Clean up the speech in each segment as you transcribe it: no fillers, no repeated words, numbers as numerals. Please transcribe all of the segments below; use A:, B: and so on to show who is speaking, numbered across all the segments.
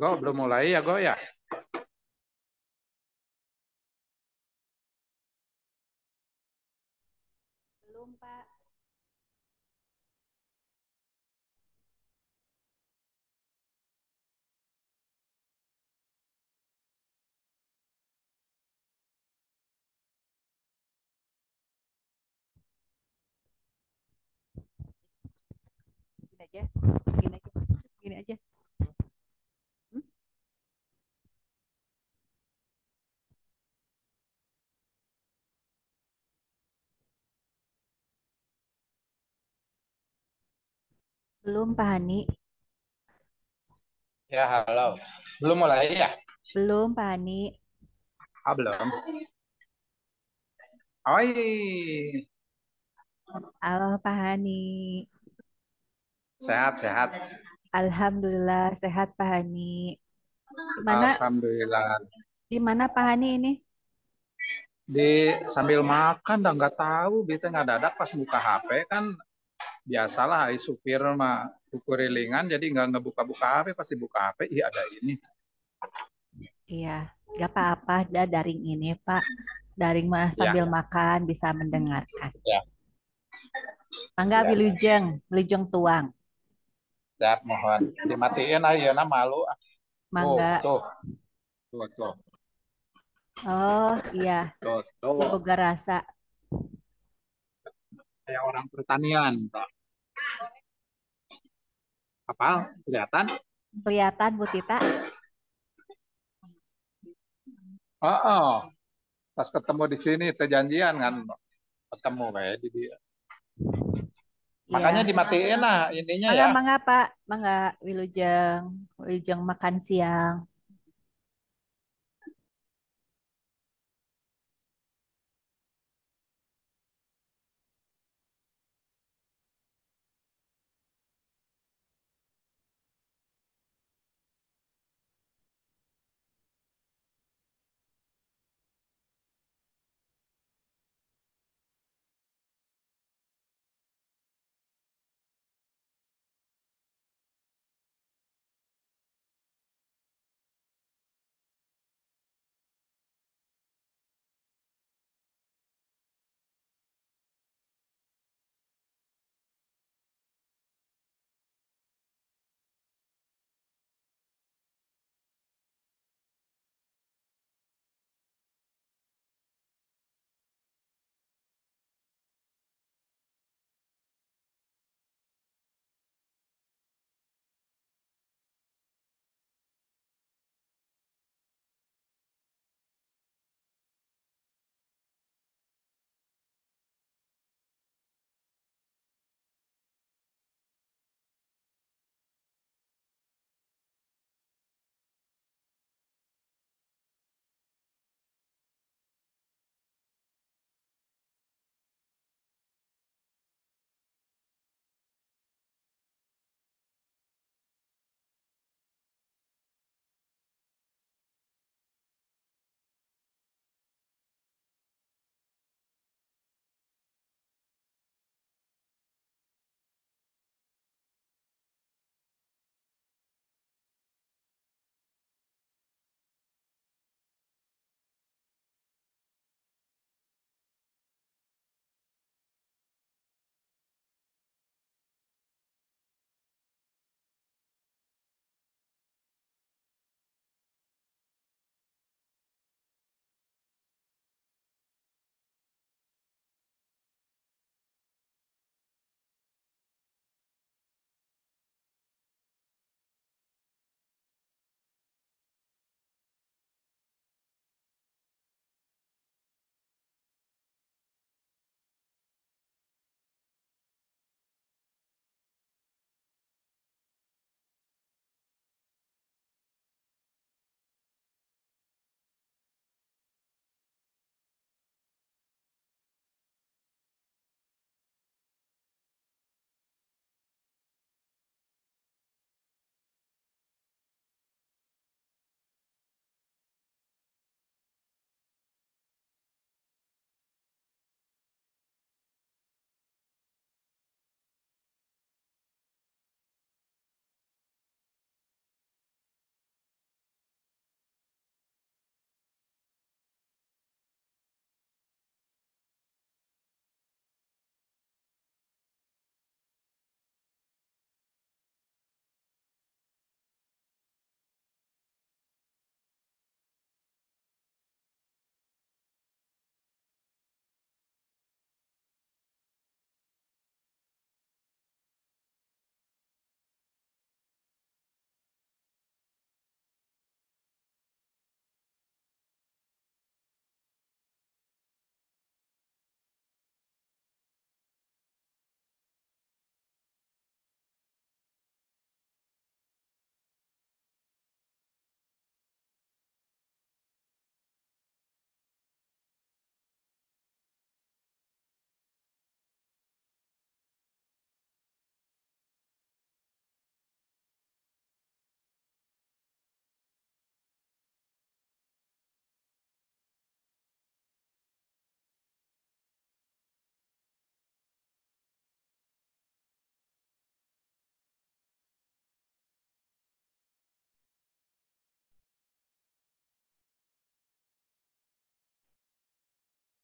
A: Go, belum mulai ya, Go ya?
B: Belum, Pak. Gini aja. Gini aja. Gini aja. Hmm? Belum, Pak Hani.
A: Ya, halo. Belum mulai ya?
B: Belum, Pak Hani.
A: Ah, belum. Oi,
B: Halo, Pak Hani.
A: sehat-sehat.
B: Alhamdulillah sehat, Pak Hani. Gimana?
A: Alhamdulillah.
B: Di mana Pak Hani ini?
A: Di sambil makan, dah nggak tahu, beta nggak dadak pas buka HP kan biasalah, supir mah kukurilingan, jadi nggak ngebuka-buka HP, pasti buka HP, iya ada ini.
B: Iya, gak apa-apa. Ada daring ini, Pak. Daring mah
A: Ya,
B: sambil makan bisa mendengarkan.
A: ya,
B: Mangga
A: ya.
B: wilujeng, wilujeng tuang.
A: Siap, mohon dimatiin aja, nah malu. Tuh,
B: Mangga.
A: tuh, tuh, tuh,
B: Oh, iya.
A: tuh,
B: Ya
A: tuh.
B: boga rasa.
A: Kayak orang pertanian. Tuh. Apa? Kelihatan?
B: Kelihatan Bu Tita?
A: Oh, oh. Pas ketemu di sini, terjanjian kan ketemu kayak di dia. Makanya
B: Iya.
A: dimatiin lah ininya
B: Mangga,
A: ya.
B: mangga Pak. Mangga wilujeng. Wilujeng makan siang.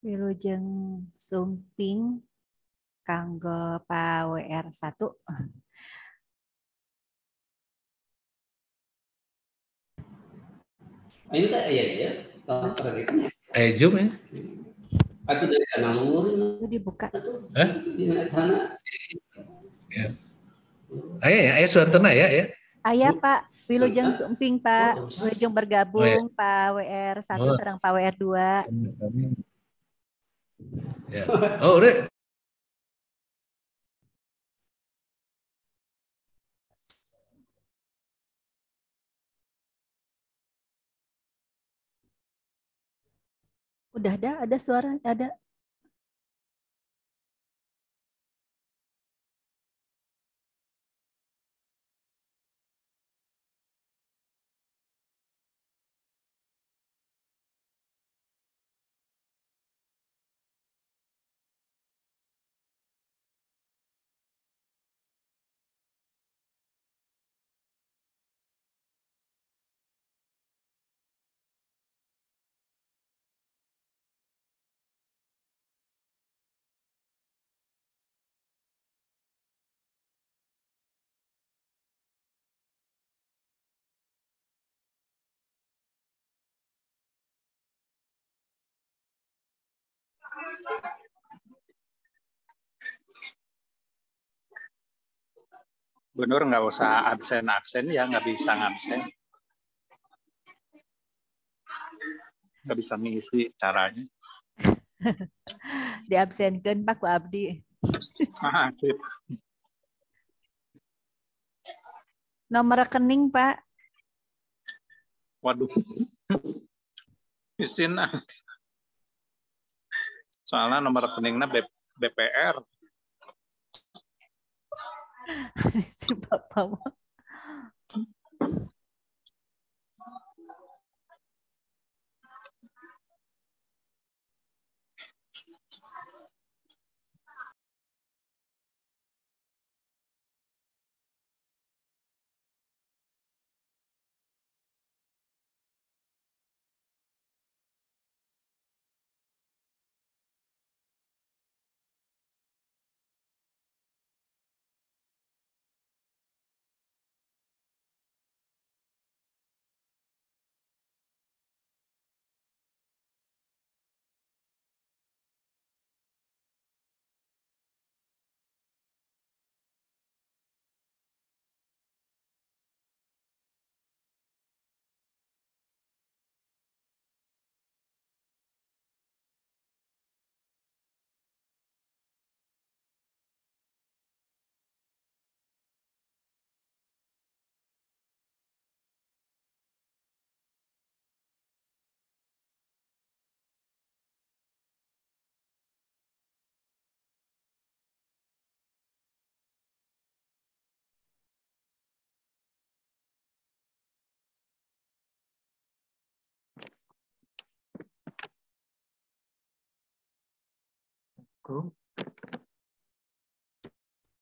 B: Wilujeng sumping kanggo Pa WR1.
C: Ayo tak ya. Zoom ya. Aku dari nomor
B: Itu dibuka.
C: Di mana? Ya. Ayo suantana ya.
B: Ayah Pak, Wilujeng sumping Pak. Wilujeng bergabung Pa WR1 serang Pa WR2.
C: Ya. Oh, udah.
B: Udah ada suara, ada.
A: Bu Nur nggak usah absen ya, nggak bisa ngabsen. Nggak bisa mengisi caranya.
B: Diabsenkan Pak Ku Abdi.
A: Sip.
B: Nomor rekening Pak.
A: Waduh. Isin. Soalnya nomor rekeningnya BPR.
B: Si Bapak.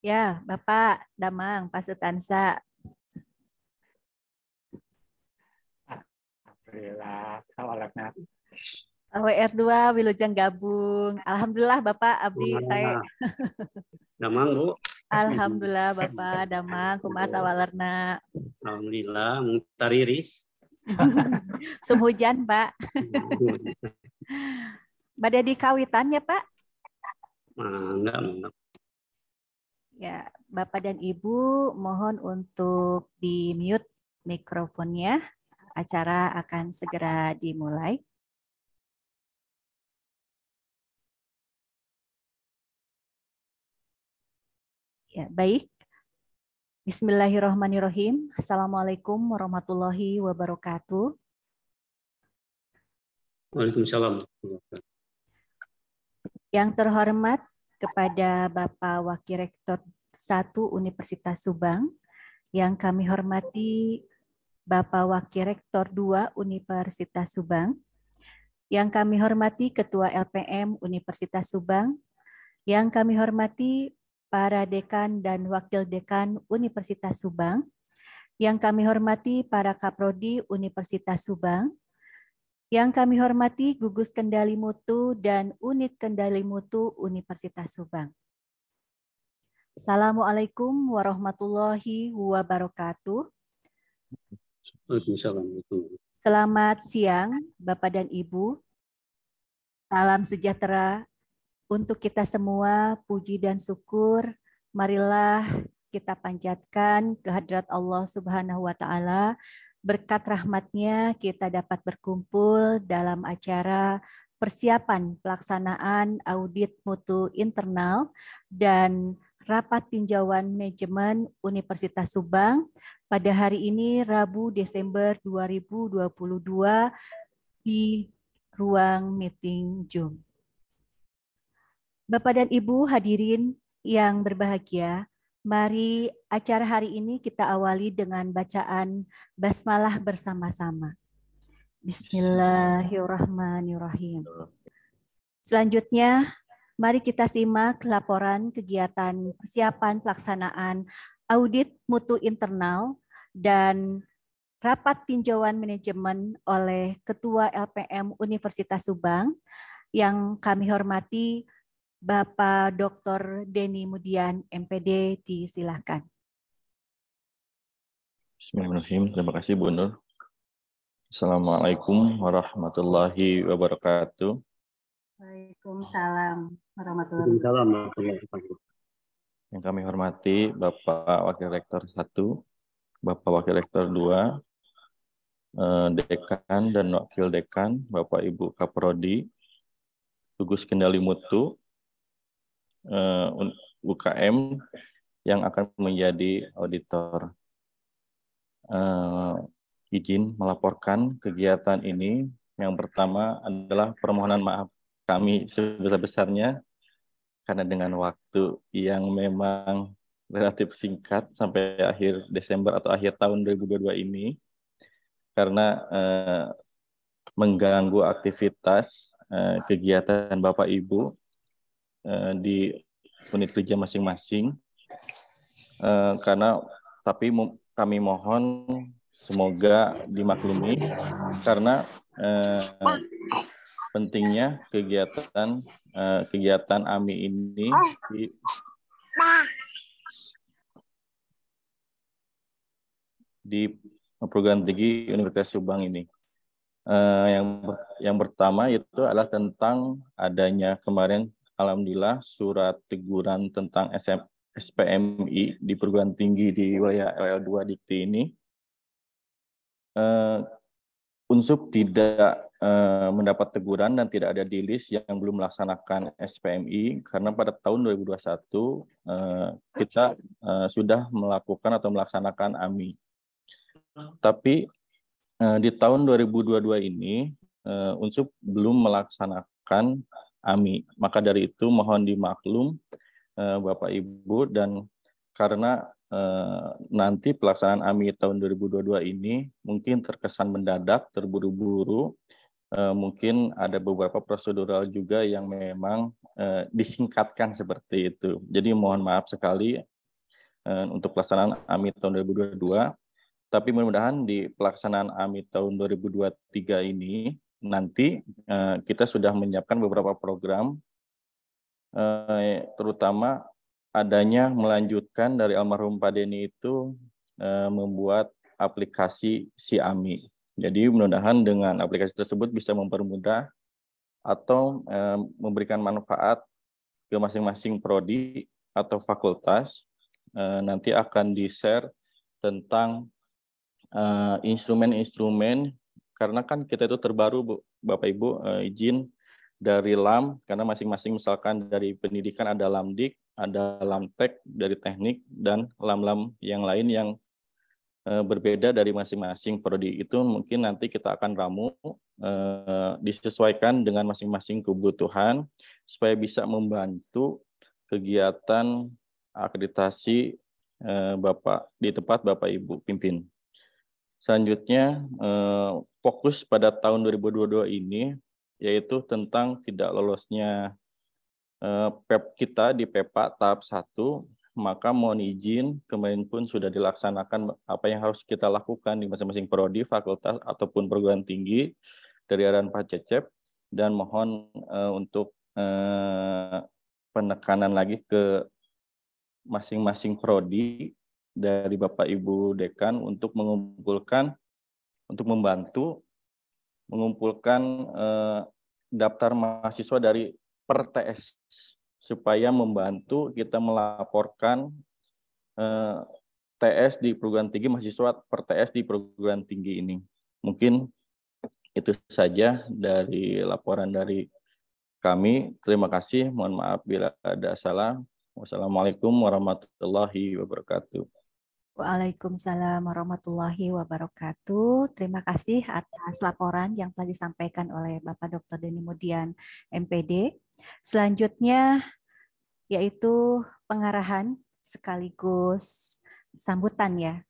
B: Ya, Bapak Damang Pasutansa.
A: Alhamdulillah, sawalatnya.
B: WR2 Wilujeng gabung. Alhamdulillah Bapak Abdi saya.
C: Damang Bu.
B: Alhamdulillah Bapak Damang kumaha sawalerna.
C: Alhamdulillah tariris.
B: Sum hujan Pak. Badai di kawitan ya Pak?
C: Enggak.
B: Ya, Bapak dan Ibu mohon untuk di-mute mikrofonnya. Acara akan segera dimulai. Ya, baik. Bismillahirrahmanirrahim. Assalamualaikum warahmatullahi wabarakatuh.
C: Waalaikumsalam.
B: Yang terhormat kepada Bapak Wakil Rektor 1 Universitas Subang, yang kami hormati Bapak Wakil Rektor 2 Universitas Subang, yang kami hormati Ketua LPM Universitas Subang, yang kami hormati para dekan dan wakil dekan Universitas Subang, yang kami hormati para kaprodi Universitas Subang, Yang kami hormati Gugus Kendali Mutu dan Unit Kendali Mutu Universitas Subang. Assalamualaikum warahmatullahi wabarakatuh. Selamat siang Bapak dan Ibu. Salam sejahtera untuk kita semua, puji dan syukur. Marilah kita panjatkan kehadirat Allah Subhanahu wa Ta'ala. Berkat rahmatnya kita dapat berkumpul dalam acara persiapan pelaksanaan audit mutu internal dan rapat tinjauan manajemen Universitas Subang pada hari ini Rabu Desember 2022 di ruang meeting Zoom. Bapak dan Ibu hadirin yang berbahagia, mari acara hari ini kita awali dengan bacaan basmalah bersama-sama. Bismillahirrahmanirrahim. Selanjutnya, mari kita simak laporan kegiatan persiapan pelaksanaan audit mutu internal dan rapat tinjauan manajemen oleh Ketua LPM Universitas Subang yang kami hormati Bapak Dr. Denny Mudian, MPD, disilakan.
D: Bismillahirrahmanirrahim. Terima kasih Bu Nur. Assalamualaikum warahmatullahi wabarakatuh.
B: Waalaikumsalam warahmatullahi wabarakatuh.
D: Yang kami hormati Bapak Wakil Rektor 1, Bapak Wakil Rektor 2, Dekan dan Wakil Dekan, Bapak Ibu Kaprodi, Gugus Kendali Mutu, UKM yang akan menjadi auditor. Izin melaporkan kegiatan ini. Yang pertama adalah permohonan maaf kami sebesar-besarnya karena dengan waktu yang memang relatif singkat sampai akhir Desember atau akhir tahun 2022 ini karena mengganggu aktivitas kegiatan Bapak Ibu di unit kerja masing-masing. Tapi kami mohon semoga dimaklumi karena pentingnya kegiatan AMI ini di perguruan tinggi Universitas Subang ini. Yang pertama itu adalah tentang adanya kemarin alhamdulillah surat teguran tentang SPMI di perguruan tinggi di wilayah LL2 Dikti ini. Unsub tidak mendapat teguran dan tidak ada di list yang belum melaksanakan SPMI karena pada tahun 2021 kita sudah melakukan atau melaksanakan AMI. Tapi di tahun 2022 ini Unsub belum melaksanakan AMI. Maka dari itu mohon dimaklum Bapak Ibu, dan karena nanti pelaksanaan AMI tahun 2022 ini mungkin terkesan mendadak, terburu-buru, mungkin ada beberapa prosedural juga yang memang disingkatkan seperti itu. Jadi mohon maaf sekali untuk pelaksanaan AMI tahun 2022, tapi mudah-mudahan di pelaksanaan AMI tahun 2023 ini nanti kita sudah menyiapkan beberapa program, terutama adanya melanjutkan dari almarhum Pak Denny itu membuat aplikasi SIAMI. Jadi mudah-mudahan dengan aplikasi tersebut bisa mempermudah atau memberikan manfaat ke masing-masing prodi atau fakultas. Nanti akan di-share tentang instrumen-instrumen, karena kan kita itu terbaru Bu, Bapak Ibu, izin dari LAM, karena masing-masing misalkan dari pendidikan ada LAMDIK, ada LAMTEK dari teknik, dan LAM-LAM yang lain yang berbeda dari masing-masing prodi. Itu mungkin nanti kita akan ramu, disesuaikan dengan masing-masing kebutuhan, supaya bisa membantu kegiatan akreditasi Bapak di tempat Bapak Ibu pimpin. Selanjutnya, fokus pada tahun 2022 ini yaitu tentang tidak lolosnya PEP kita di PEPA tahap 1, maka mohon izin kemarin pun sudah dilaksanakan apa yang harus kita lakukan di masing-masing prodi, fakultas ataupun perguruan tinggi dari arahan Pak Cecep, dan mohon untuk penekanan lagi ke masing-masing prodi dari Bapak Ibu Dekan untuk membantu mengumpulkan daftar mahasiswa dari per TS supaya membantu kita melaporkan TS di perguruan tinggi, mahasiswa per TS di perguruan tinggi ini. Mungkin itu saja dari laporan dari kami. Terima kasih. Mohon maaf bila ada salah. Wassalamualaikum warahmatullahi wabarakatuh.
B: Waalaikumsalam warahmatullahi wabarakatuh. Terima kasih atas laporan yang telah disampaikan oleh Bapak Dr. Denny Mudian, MPD. Selanjutnya yaitu pengarahan sekaligus sambutan ya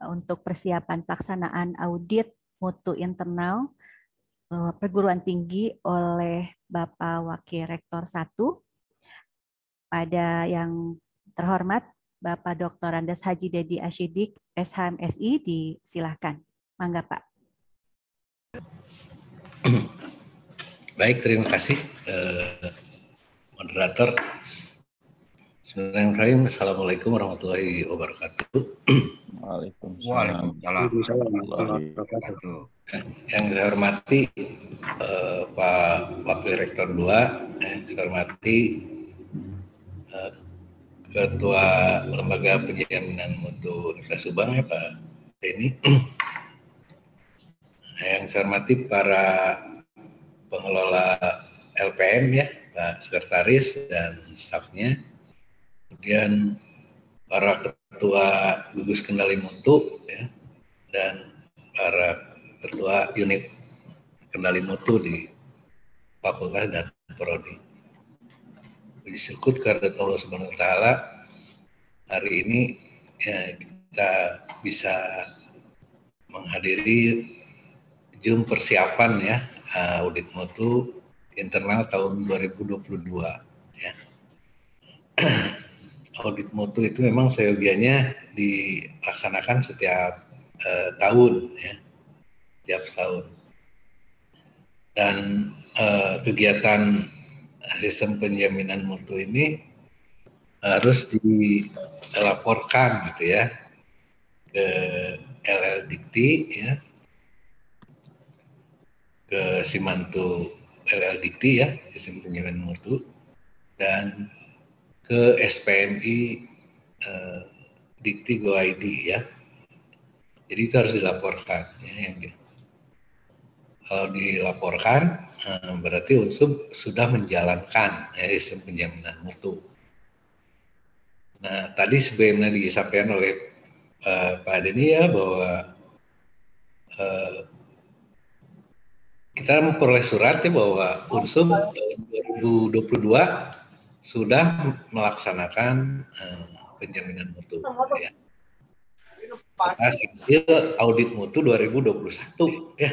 B: untuk persiapan pelaksanaan audit mutu internal perguruan tinggi oleh Bapak Wakil Rektor 1. Pada yang terhormat Bapak Dr. Andes Haji Dedi Asyidik, SHMSI, disilahkan. Mangga Pak.
E: Baik, terima kasih moderator. Bismillahirrahmanirrahim. Assalamualaikum warahmatullahi wabarakatuh.
D: Waalaikumsalam.
E: Yang saya hormati Pak Wakil Rektor 2, yang saya hormati Ketua Lembaga Penjaminan Mutu Universitas Subang ya Pak Denny. Yang saya hormati para pengelola LPM ya, Pak Sekretaris dan stafnya. Kemudian para ketua gugus kendali mutu ya, dan para ketua unit kendali mutu di fakultas dan prodi. Puji syukur kepada Allah Subhanahu wa taala, hari ini ya, kita bisa menghadiri Zoom persiapan ya audit mutu internal tahun 2022 ya. Audit mutu itu memang seyogianya dilaksanakan setiap tahun ya, setiap tahun. Dan kegiatan sistem penjaminan mutu ini harus dilaporkan gitu ya ke LL Dikti ya, ke Simantu LL Dikti ya, sistem penjaminan mutu, dan ke SPMI Dikti Go ID ya. Jadi itu harus dilaporkan ya, kalau dilaporkan berarti unsur sudah menjalankan ya, sistem penjaminan mutu. Nah, tadi sebelumnya disampaikan oleh Pak Denny ya bahwa kita memperoleh surat ya bahwa unsur tahun 2022 sudah melaksanakan penjaminan mutu ya. Atas hasil audit mutu 2021 ya.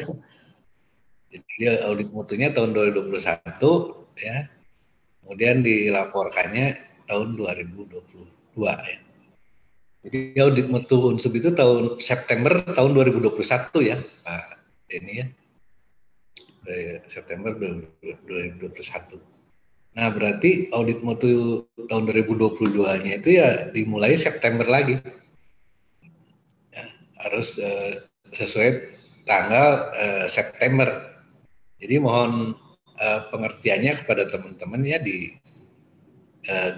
E: Jadi audit mutunya tahun 2021 ya. Kemudian dilaporkannya tahun 2022 ya. Jadi audit mutu unsur itu tahun September tahun 2021 ya Pak Denny ya. September 2021. Nah, berarti audit mutu tahun 2022-nya itu ya dimulai September lagi. Ya, harus sesuai tanggal September. Jadi mohon pengertiannya kepada teman-teman ya di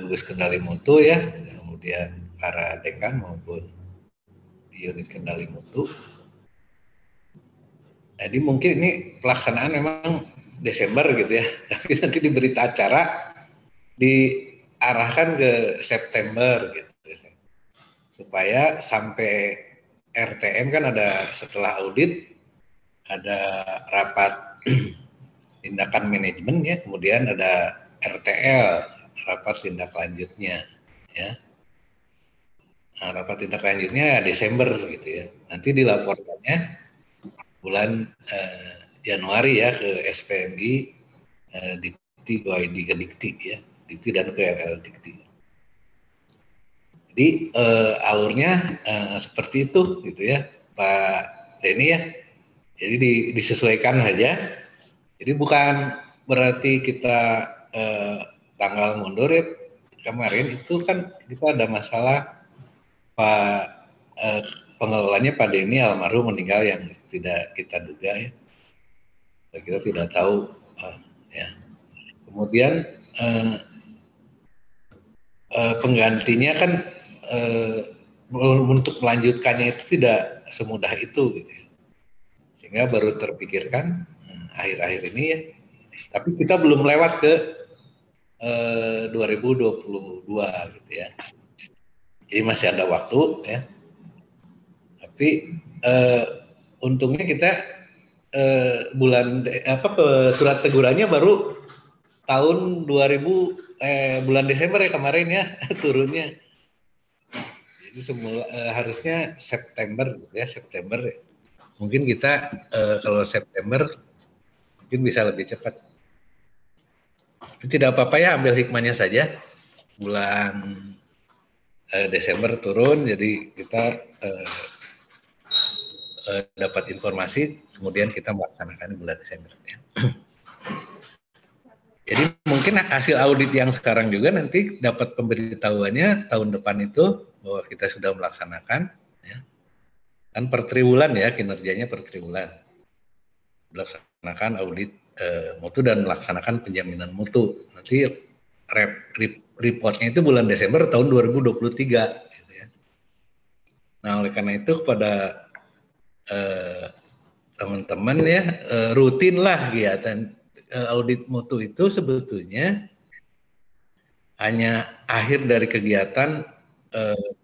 E: gugus kendali mutu ya, kemudian para dekan maupun di unit kendali mutu. Jadi mungkin ini pelaksanaan memang Desember gitu ya, tapi nanti di berita acara diarahkan ke September gitu, supaya sampai RTM kan ada setelah audit ada rapat tindakan manajemen ya, kemudian ada RTL rapat tindak lanjutnya ya. Nah, rapat tindak lanjutnya Desember gitu ya, nanti dilaporkannya bulan Januari ya ke SPMI Dikti Go ID ke Dikti ya, Dikti dan ke LL Dikti. Jadi alurnya seperti itu gitu ya Pak Denny ya. Jadi disesuaikan saja Jadi bukan berarti kita tanggal mundur ya. Kemarin itu kan kita ada masalah Pak pengelolanya Pak Denny almarhum meninggal yang tidak kita duga ya. Kita tidak tahu ya. Kemudian penggantinya kan untuk melanjutkannya itu tidak semudah itu gitu ya. Sehingga baru terpikirkan akhir-akhir ini ya. Tapi kita belum lewat ke 2022 gitu ya. Jadi masih ada waktu ya. Tapi untungnya kita surat tegurannya baru tahun 2000 bulan Desember ya kemarin ya turunnya. Jadi semula harusnya September gitu ya, September. Mungkin kita kalau September mungkin bisa lebih cepat. Tapi tidak apa-apa ya, ambil hikmahnya saja. Bulan Desember turun, jadi kita dapat informasi, kemudian kita melaksanakan bulan Desember. Ya. Jadi mungkin hasil audit yang sekarang juga nanti dapat pemberitahuannya tahun depan itu bahwa kita sudah melaksanakan, ya. Kan per triwulan ya, kinerjanya per triwulan. Melaksanakan audit mutu dan melaksanakan penjaminan mutu. Nanti reportnya itu bulan Desember tahun 2023. Gitu ya. Nah oleh karena itu kepada teman-teman ya rutinlah kegiatan audit mutu itu sebetulnya hanya akhir dari kegiatan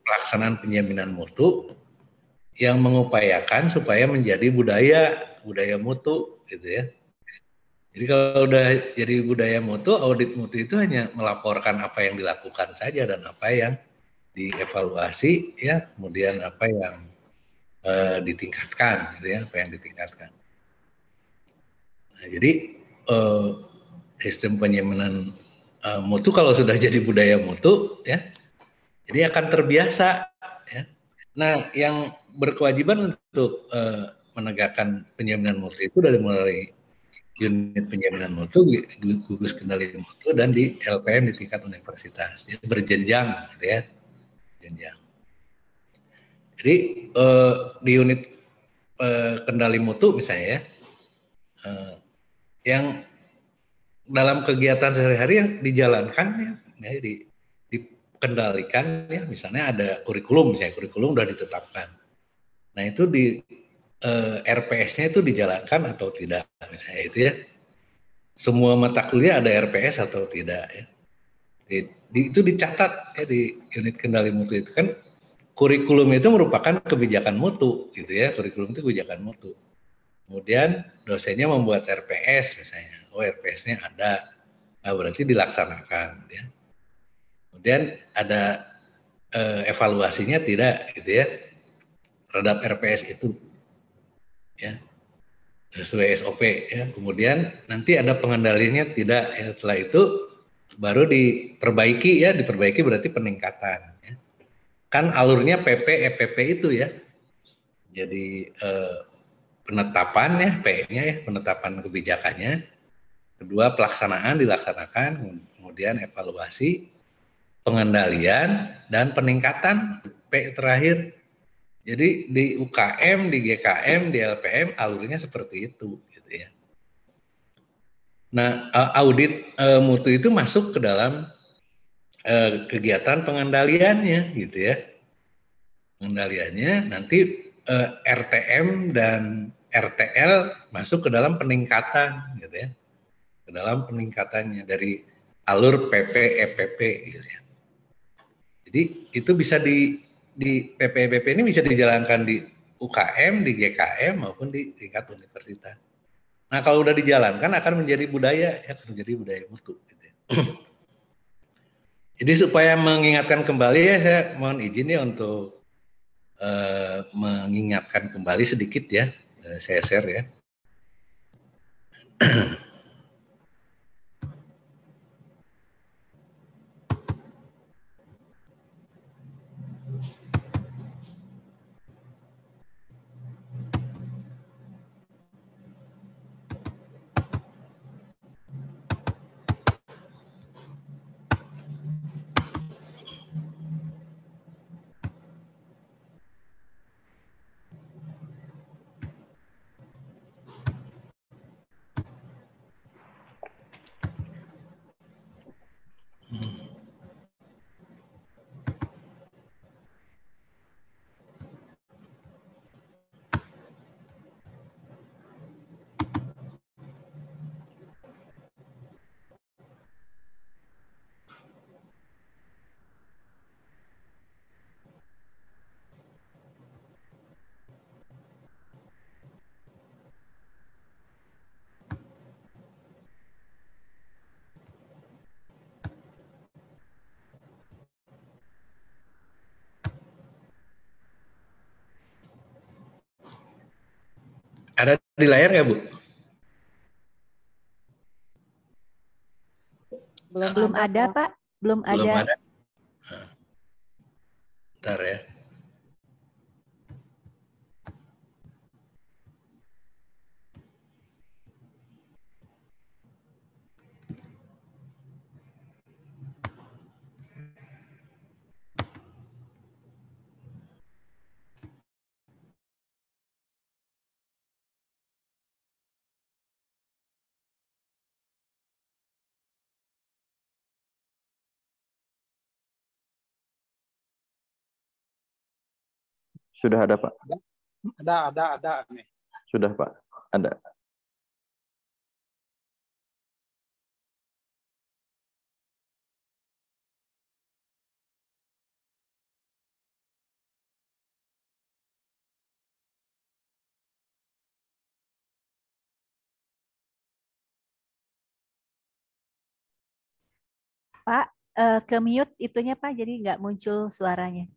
E: pelaksanaan penjaminan mutu yang mengupayakan supaya menjadi budaya mutu gitu ya. Jadi kalau udah jadi budaya mutu, audit mutu itu hanya melaporkan apa yang dilakukan saja dan apa yang dievaluasi ya, kemudian apa yang ditingkatkan gitu ya, apa yang ditingkatkan. Nah, jadi sistem penjaminan mutu kalau sudah jadi budaya mutu ya, jadi akan terbiasa ya. Nah, yang berkewajiban untuk menegakkan penjaminan mutu itu dari mulai unit penjaminan mutu, gugus kendali mutu, dan di LPM di tingkat universitas. Jadi berjenjang, gitu ya, jenjang. Jadi di unit kendali mutu misalnya ya, yang dalam kegiatan sehari-hari yang dijalankan ya, dikendalikan ya, misalnya ada kurikulum, misalnya kurikulum sudah ditetapkan. Nah itu di RPS-nya itu dijalankan atau tidak, misalnya itu ya. Semua mata kuliah ada RPS atau tidak ya. Itu dicatat ya di unit kendali mutu itu kan kurikulum itu merupakan kebijakan mutu gitu ya, kurikulum itu kebijakan mutu. Kemudian dosennya membuat RPS misalnya, oh RPS-nya ada, nah, berarti dilaksanakan ya. Kemudian ada evaluasinya tidak gitu ya terhadap RPS itu ya sesuai SOP ya. Kemudian nanti ada pengendaliannya tidak ya. Setelah itu baru diperbaiki ya, diperbaiki berarti peningkatan ya. Kan alurnya PP EPP itu ya. Jadi penetapan ya P-nya ya, penetapan kebijakannya. Kedua pelaksanaan dilaksanakan, kemudian evaluasi, pengendalian dan peningkatan P terakhir. Jadi di UKM, di GKM, di LPM alurnya seperti itu gitu ya. Nah, audit mutu itu masuk ke dalam kegiatan pengendaliannya gitu ya. Pengendaliannya nanti RTM dan RTL masuk ke dalam peningkatan gitu ya. Ke dalam peningkatannya dari alur PP EPP gitu ya. Jadi itu bisa di PP EPP ini bisa dijalankan di UKM, di GKM maupun di tingkat universitas. Nah kalau udah dijalankan akan menjadi budaya, ya akan menjadi budaya mutu. Gitu ya. Jadi supaya mengingatkan kembali ya saya mohon izin ya untuk mengingatkan kembali sedikit ya, saya share ya. Ada di layar nggak, Bu?
B: Belum ada, Pak. Belum
E: Belum
B: ada.
E: ada. Nah, bentar ya.
D: Sudah ada, Pak?
A: Ada nih.
D: Sudah, Pak. Ada.
B: Pak, ke mute itunya Pak, jadi nggak muncul suaranya.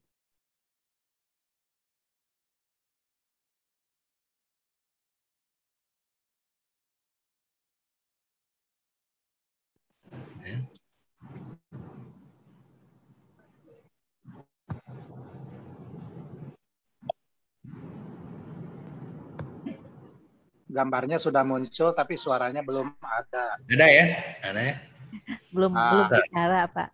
A: Gambarnya sudah muncul tapi suaranya belum ada.
E: Ada ya? Ada ya?
B: Belum bicara Pak.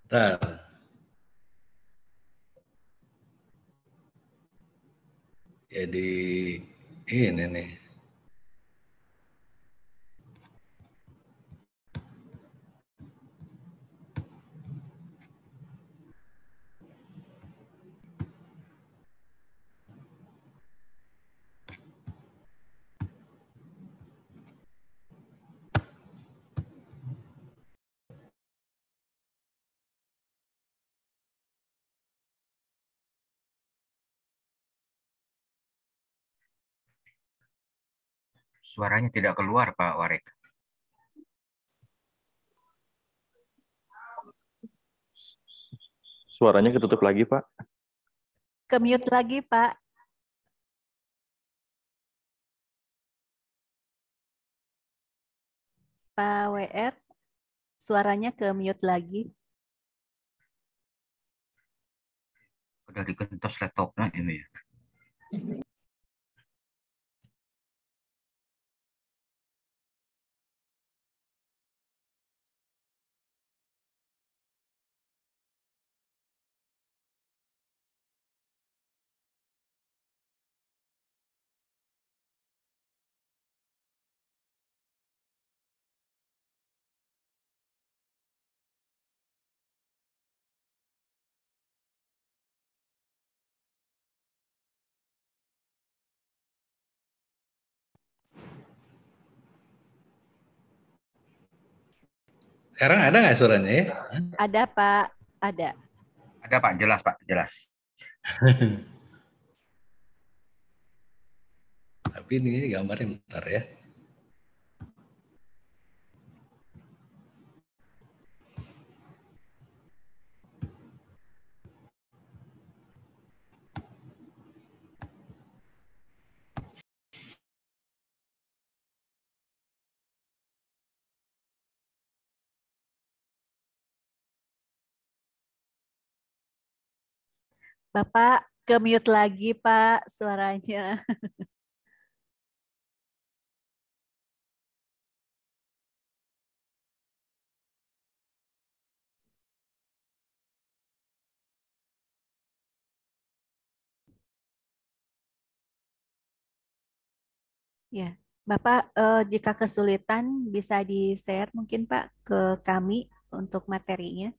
E: Bentar. Jadi ini nih.
F: Suaranya tidak keluar, Pak Warik.
D: Suaranya ketutup lagi, Pak.
B: Ke mute lagi Pak. Pak WR, suaranya ke mute lagi.
F: Udah digentos laptopnya ini ya.
E: Sekarang ada nggak suaranya ya?
B: Ada Pak, ada.
F: Ada Pak, jelas Pak, jelas.
E: Tapi ini gambarnya bentar ya.
B: Bapak ke mute lagi Pak suaranya. Ya, Bapak jika kesulitan bisa di-share mungkin Pak ke kami untuk materinya.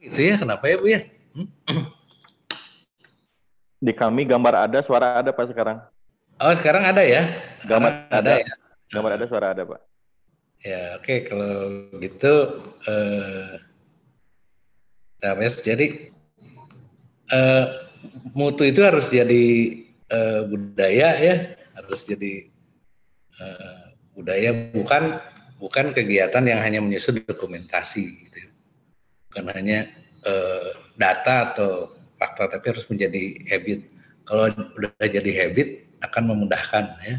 E: Gitu ya, kenapa ya Bu ya?
D: Di kami gambar ada, suara ada, Pak, sekarang.
E: Oh, sekarang ada ya?
D: Gambar
E: Sekarang ada ya?
D: Gambar ada, suara ada, Pak.
E: Ya, oke, kalau gitu nah, jadi mutu itu harus jadi budaya ya, harus jadi budaya, bukan kegiatan yang hanya menyusun dokumentasi gitu. Bukan hanya data atau fakta, tapi harus menjadi habit. Kalau udah jadi habit akan memudahkan ya.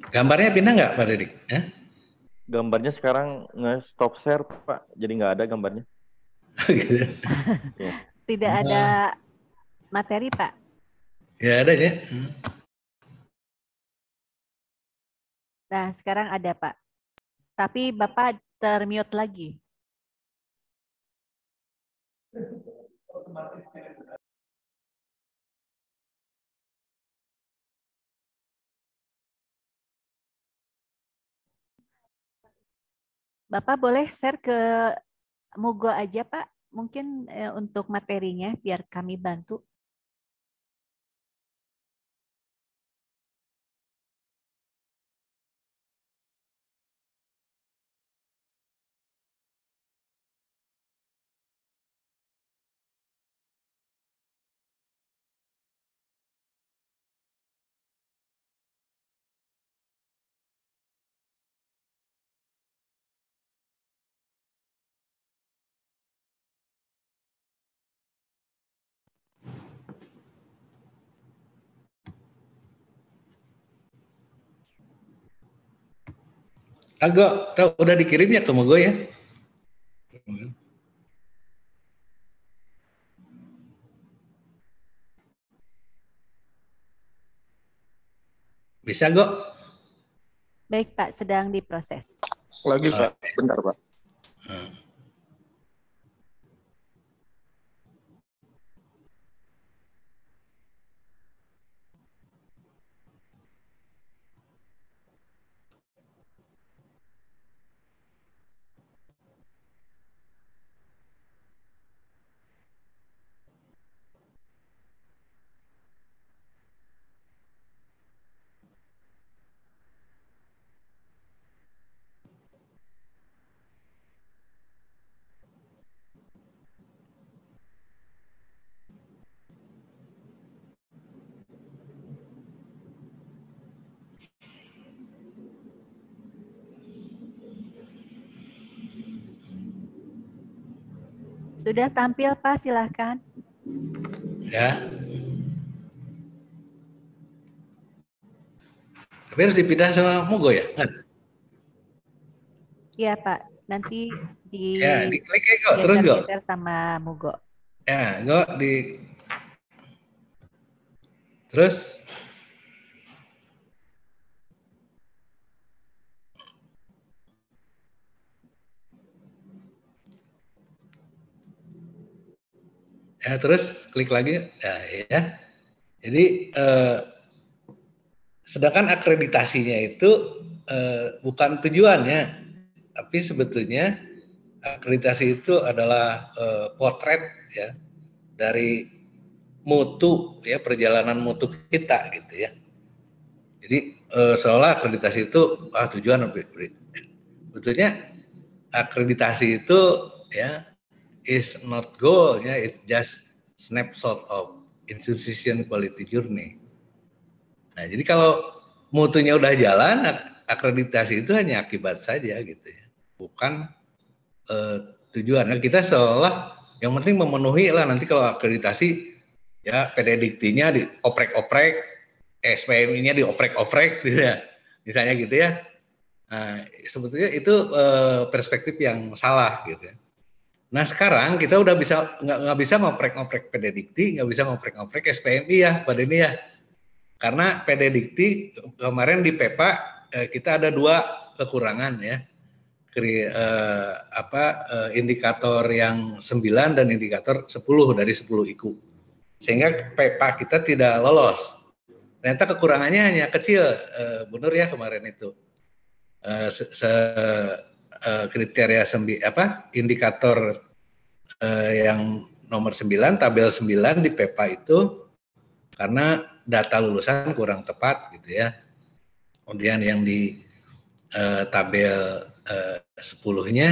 E: Gambarnya pindah nggak Pak Dedik?
D: Gambarnya sekarang nge-stop share Pak, jadi nggak ada gambarnya.
E: Gitu.
B: Tidak ada materi Pak.
E: Ya ada ya.
B: Nah sekarang ada Pak. Tapi Bapak termute lagi. Bapak boleh share ke Mugo aja Pak, mungkin untuk materinya biar kami bantu.
E: Agak udah dikirim ya ke Mogo ya? Bisa Go?
B: Baik Pak, sedang diproses.
A: Lagi Pak, bentar Pak.
B: Sudah tampil Pak, silahkan.
E: Ya. Tapi harus dipindah sama Mogo ya?
B: Iya Pak, nanti
E: Ya, diklik ya Go, terus Go.
B: geser sama Mugo.
E: Ya, Go di terus ya, terus klik lagi ya. Jadi sedangkan akreditasinya itu bukan tujuannya, tapi sebetulnya akreditasi itu adalah potret ya dari mutu ya, perjalanan mutu kita gitu ya. Jadi seolah akreditasi itu tujuan, sebetulnya akreditasi itu ya is not goal ya, it just snapshot of institution quality journey. Nah, jadi kalau mutunya udah jalan, akreditasi itu hanya akibat saja gitu ya, bukan tujuan. Nah, kita seolah yang penting memenuhi lah, nanti kalau akreditasi ya PD-Diktinya dioprek-oprek, SPMI-nya dioprek-oprek gitu ya, misalnya gitu ya. Nah, sebetulnya itu perspektif yang salah gitu ya. Nah sekarang kita udah bisa nggak bisa ngoprek-ngoprek PD-Dikti, nggak bisa ngoprek-ngoprek SPMI ya pada ini ya. Karena PD-Dikti kemarin di PEPA kita ada 2 kekurangan ya. Indikator yang 9 dan indikator 10 dari 10 IQ. Sehingga PEPA kita tidak lolos. Ternyata kekurangannya hanya kecil, Bu Nur ya kemarin itu. Kriteria indikator yang nomor 9, tabel 9 di PEPA itu karena data lulusan kurang tepat gitu ya. Kemudian yang di tabel 10-nya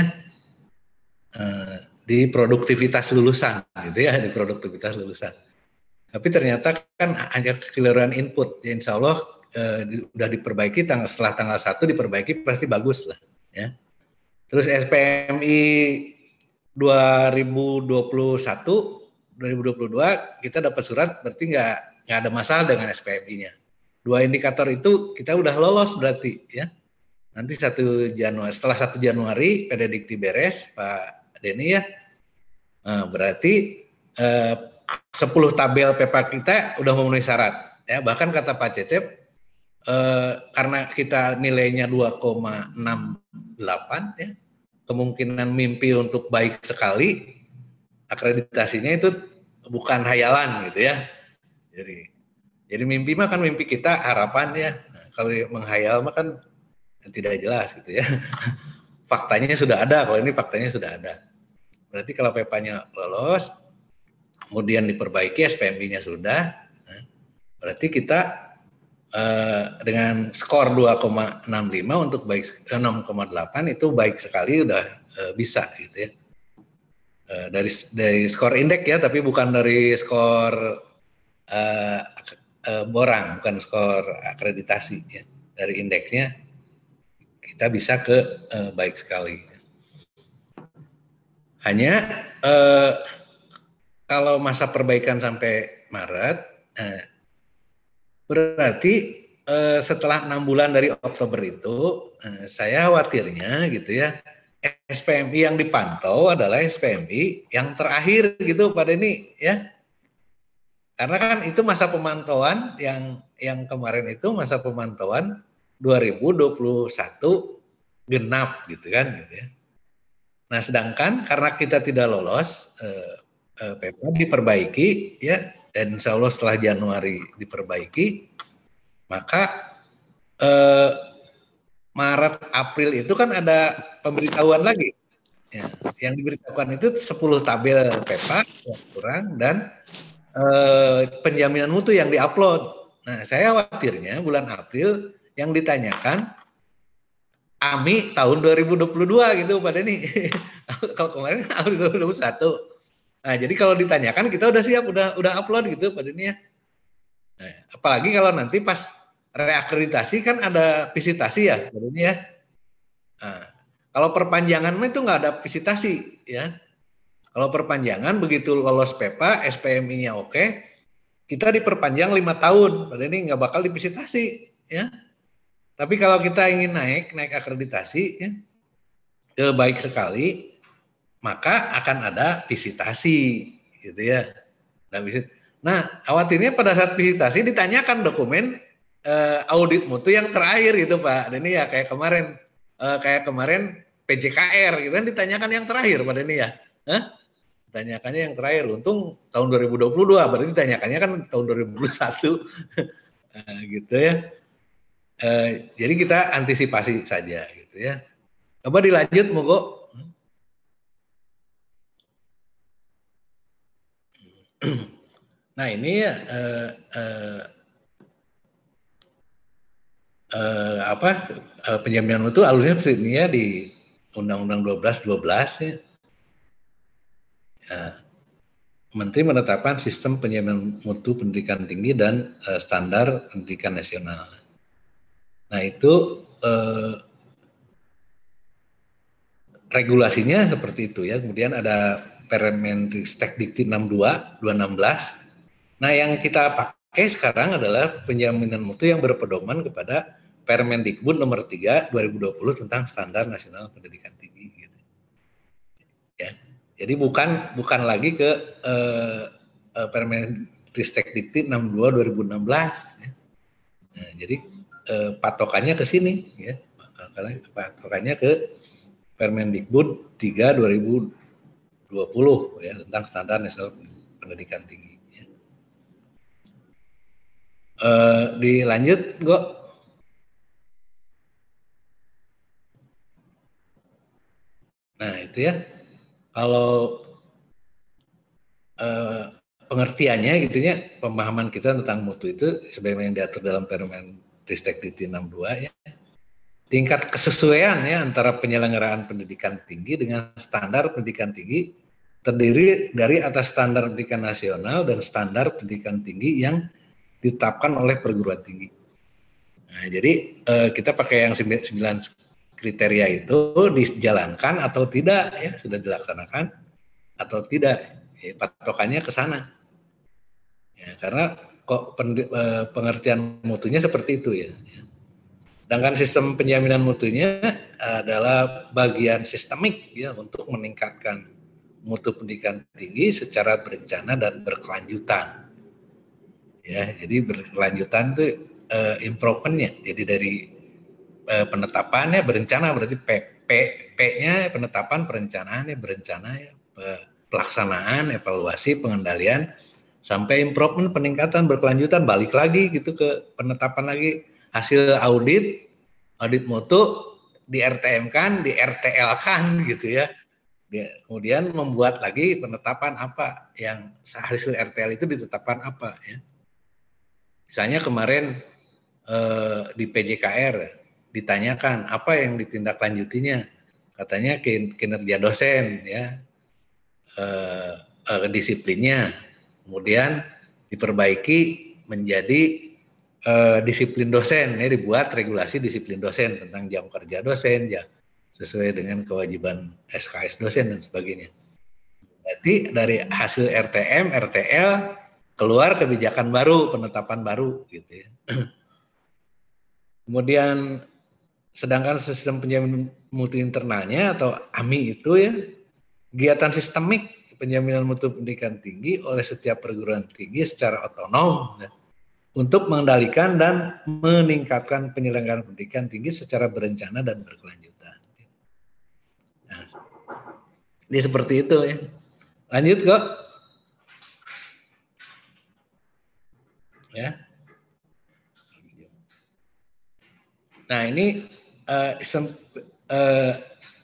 E: di produktivitas lulusan gitu ya, di produktivitas lulusan. Tapi ternyata kan hanya kekeliruan input. Ya, insya Allah udah diperbaiki setelah tanggal 1 diperbaiki pasti bagus lah ya. Terus SPMI 2021 2022 kita dapat surat berarti nggak ada masalah dengan SPMI-nya. 2 indikator itu kita udah lolos berarti ya. Nanti 1 Januari, setelah 1 Januari Pededikti beres Pak Denny ya. Nah, berarti 10 tabel PEPA kita udah memenuhi syarat ya. Bahkan kata Pak Cecep karena kita nilainya 2,68 ya. Kemungkinan mimpi untuk baik sekali akreditasinya itu bukan hayalan gitu ya. Jadi mimpi mah kan mimpi kita harapan ya. Nah, kalau menghayal mah kan tidak jelas gitu ya. Faktanya sudah ada, kalau ini faktanya sudah ada. Berarti kalau PEPA-nya lolos, kemudian diperbaiki SPMI-nya sudah, berarti kita dengan skor 2,65 untuk baik 6,8 itu baik sekali udah bisa gitu ya. Dari skor indeks ya, tapi bukan dari skor borang, bukan skor akreditasi ya. Dari indeksnya kita bisa ke baik sekali. Hanya kalau masa perbaikan sampai Maret, berarti setelah 6 bulan dari Oktober itu, saya khawatirnya gitu ya, SPMI yang dipantau adalah SPMI yang terakhir gitu Pak Denny ya. Karena kan itu masa pemantauan yang kemarin itu masa pemantauan 2021 genap gitu kan gitu ya. Nah, sedangkan karena kita tidak lolos PEPA diperbaiki ya, dan insya Allah setelah Januari diperbaiki, maka Maret April itu kan ada pemberitahuan lagi ya. Yang diberitahukan itu 10 tabel PEPA yang kurang dan penjaminan mutu yang diupload. Nah, saya khawatirnya bulan April yang ditanyakan AMI tahun 2022 gitu Pak Denny. Kalau kemarin April 2021. Nah, jadi kalau ditanyakan kita udah siap, udah upload gitu Pak Denny ya. Nah, apalagi kalau nanti pas reakreditasi kan ada visitasi ya Pak Denny ya. Nah, kalau perpanjangan itu nggak ada visitasi ya. Kalau perpanjangan begitu lolos PEPA, SPMI-nya oke, kita diperpanjang 5 tahun, padahal ini nggak bakal divisitasi, ya. Tapi kalau kita ingin naik akreditasi, ya, baik sekali, maka akan ada visitasi, gitu ya. Nah, khawatirnya pada saat visitasi ditanyakan dokumen audit mutu yang terakhir gitu Pak Denny ya, kayak kemarin PJKR, gitu kan ditanyakan yang terakhir Pak Denny ya. Hah? Tanyakannya yang terakhir, untung tahun 2022, berarti ditanyakannya kan tahun 2021, gitu ya. Jadi kita antisipasi saja, gitu ya. Coba dilanjut, Mogo. Nah ini ya, penjaminan mutu alusnya seperti ya di Undang-Undang 12 ya. Menteri menetapkan sistem penjaminan mutu pendidikan tinggi dan standar pendidikan nasional. Nah itu regulasinya seperti itu ya. Kemudian ada Permendikbud 62 2016. Nah yang kita pakai sekarang adalah penjaminan mutu yang berpedoman kepada Permendikbud nomor 3 2020 tentang standar nasional pendidikan tinggi. Gitu. Ya. Jadi bukan lagi ke Permendikbud 62 2016. Ya. Nah, jadi patokannya ke sini, ya. Patokannya ke Permendikbud 3 2020 ya tentang standar nasional pendidikan tinggi. Ya. Dilanjut, Go. Nah itu ya. Kalau pengertiannya gitu ya, pemahaman kita tentang mutu itu sebagaimana yang diatur dalam Permen Ristek Dikti 62 ya. Tingkat kesesuaian ya antara penyelenggaraan pendidikan tinggi dengan standar pendidikan tinggi terdiri dari atas standar pendidikan nasional dan standar pendidikan tinggi yang ditetapkan oleh perguruan tinggi. Nah, jadi kita pakai yang 9 kriteria itu dijalankan atau tidak ya, sudah dilaksanakan atau tidak. Ya, patokannya ke sana. Ya, karena kok pengertian mutunya seperti itu ya. Sedangkan sistem penjaminan mutunya adalah bagian sistemik ya untuk meningkatkan mutu pendidikan tinggi secara berencana dan berkelanjutan. Ya, jadi berkelanjutan itu improvementnya. Jadi dari penetapannya berencana berarti P-nya penetapan, perencanaannya berencana ya, pelaksanaan, evaluasi, pengendalian sampai improvement, peningkatan, berkelanjutan, balik lagi gitu ke penetapan lagi. Hasil audit mutu di RTM kan, di RTL kan gitu ya. Kemudian membuat lagi penetapan apa yang hasil RTL itu ditetapkan apa ya. Misalnya kemarin di PJKR ditanyakan apa yang ditindaklanjutinya, katanya kinerja dosen ya, disiplinnya, kemudian diperbaiki menjadi disiplin dosen ya, dibuat regulasi disiplin dosen tentang jam kerja dosen ya sesuai dengan kewajiban SKS dosen dan sebagainya. Berarti dari hasil RTM, RTL keluar kebijakan baru, penetapan baru gitu ya. Kemudian sedangkan sistem penjaminan mutu internalnya atau AMI itu ya, kegiatan sistemik penjaminan mutu pendidikan tinggi oleh setiap perguruan tinggi secara otonom ya, untuk mengendalikan dan meningkatkan penyelenggaraan pendidikan tinggi secara berencana dan berkelanjutan. Nah, ini seperti itu ya. Lanjut kok. Ya. Nah ini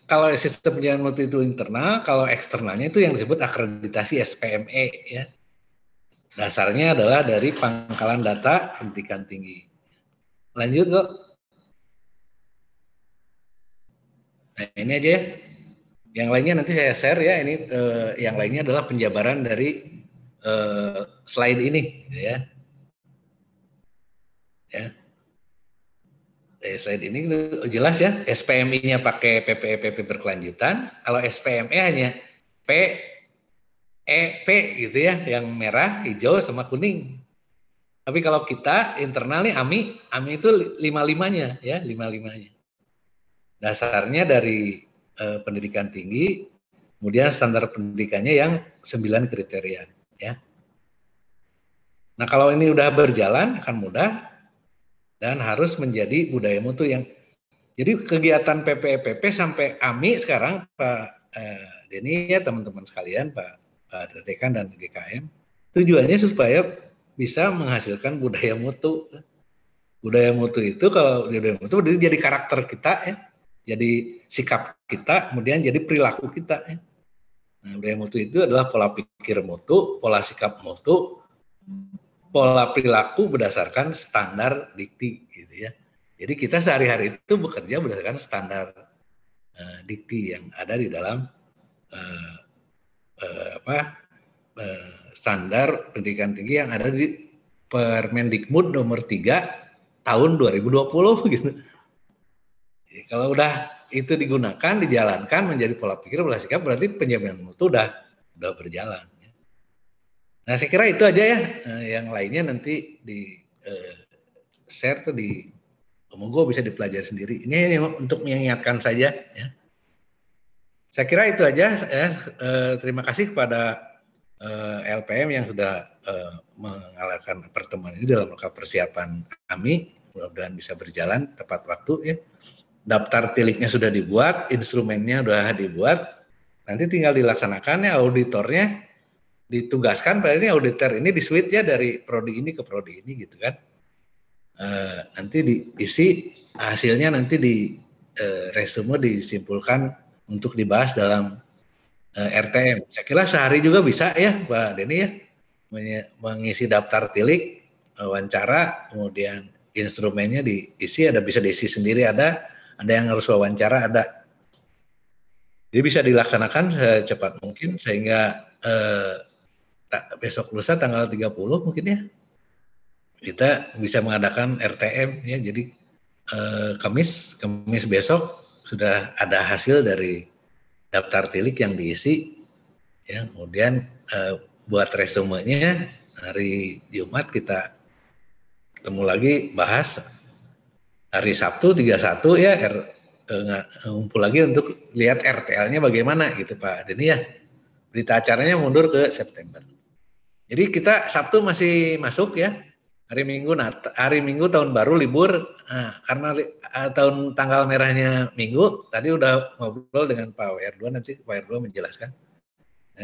E: kalau sistem penjaminan mutu itu internal, kalau eksternalnya itu yang disebut akreditasi SPME ya. Dasarnya adalah dari pangkalan data pendidikan tinggi. Lanjut kok. Nah ini aja ya. Yang lainnya nanti saya share ya. Ini yang lainnya adalah penjabaran dari slide ini ya. Ya. Dari slide ini jelas ya. SPMI-nya pakai PPEPP berkelanjutan. Kalau SPME hanya P gitu ya, yang merah, hijau, sama kuning. Tapi kalau kita internal nih AMI itu 5-5-nya ya, 5-5-nya. Dasarnya dari pendidikan tinggi, kemudian standar pendidikannya yang 9 kriteria ya. Nah kalau ini udah berjalan akan mudah dan harus menjadi budaya mutu yang jadi kegiatan PPEPP sampai AMI sekarang Pak Denny ya teman-teman sekalian, Pak Dekan dan GKM, tujuannya supaya bisa menghasilkan budaya mutu. Budaya mutu itu kalau budaya mutu jadi karakter kita ya, jadi sikap kita, kemudian jadi perilaku kita ya. Nah, budaya mutu itu adalah pola pikir mutu, pola sikap mutu, pola perilaku berdasarkan standar dikti gitu ya. Jadi kita sehari-hari itu bekerja berdasarkan standar dikti yang ada di dalam standar pendidikan tinggi yang ada di Permendikbud nomor 3 tahun 2020 gitu. Jadi kalau udah itu digunakan, dijalankan menjadi pola pikir, pola sikap, berarti penjaminan mutu udah berjalan. Nah saya kira itu aja ya. Yang lainnya nanti di share tuh di monggo bisa dipelajari sendiri. Ini untuk mengingatkan saja ya. Saya kira itu aja ya. Terima kasih kepada LPM yang sudah mengadakan pertemuan ini dalam rangka persiapan kami. Mudah-mudahan bisa berjalan tepat waktu ya. Daftar tiliknya sudah dibuat, instrumennya sudah dibuat. Nanti tinggal dilaksanakan ya, auditornya ditugaskan pada ini auditor ini di switch ya dari prodi ini ke prodi ini gitu kan. Nanti diisi hasilnya, nanti di resume disimpulkan untuk dibahas dalam RTM. Saya kira sehari juga bisa ya Pak Denny ya, mengisi daftar tilik, wawancara, kemudian instrumennya diisi, ada bisa diisi sendiri, ada yang harus wawancara, ada. Jadi bisa dilaksanakan secepat mungkin sehingga besok lusa tanggal 30 mungkin ya kita bisa mengadakan RTM ya. Jadi Kamis besok sudah ada hasil dari daftar tilik yang diisi ya. Kemudian buat resumenya hari Jumat kita ketemu lagi bahas, hari Sabtu 31 ya ngumpul lagi untuk lihat RTL-nya bagaimana gitu Pak Denny ya. Berita acaranya mundur ke September. Jadi kita Sabtu masih masuk ya. Hari Minggu tahun baru libur. Nah, karena tahun tanggal merahnya Minggu, tadi udah ngobrol dengan Pak WR2, nanti Pak WR2 menjelaskan.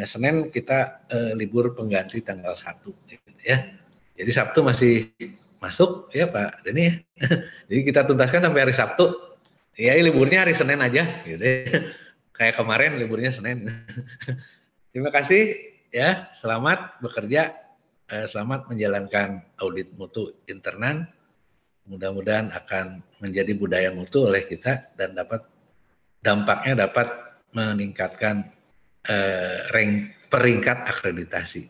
E: Senin kita libur pengganti tanggal 1 gitu ya. Jadi Sabtu masih masuk ya Pak Denny ya. Jadi kita tuntaskan sampai hari Sabtu. Ya liburnya hari Senin aja gitu ya. Kayak kemarin liburnya Senin. Terima kasih ya, selamat bekerja, selamat menjalankan audit mutu internal. Mudah-mudahan akan menjadi budaya mutu oleh kita dan dampaknya dapat meningkatkan peringkat akreditasi.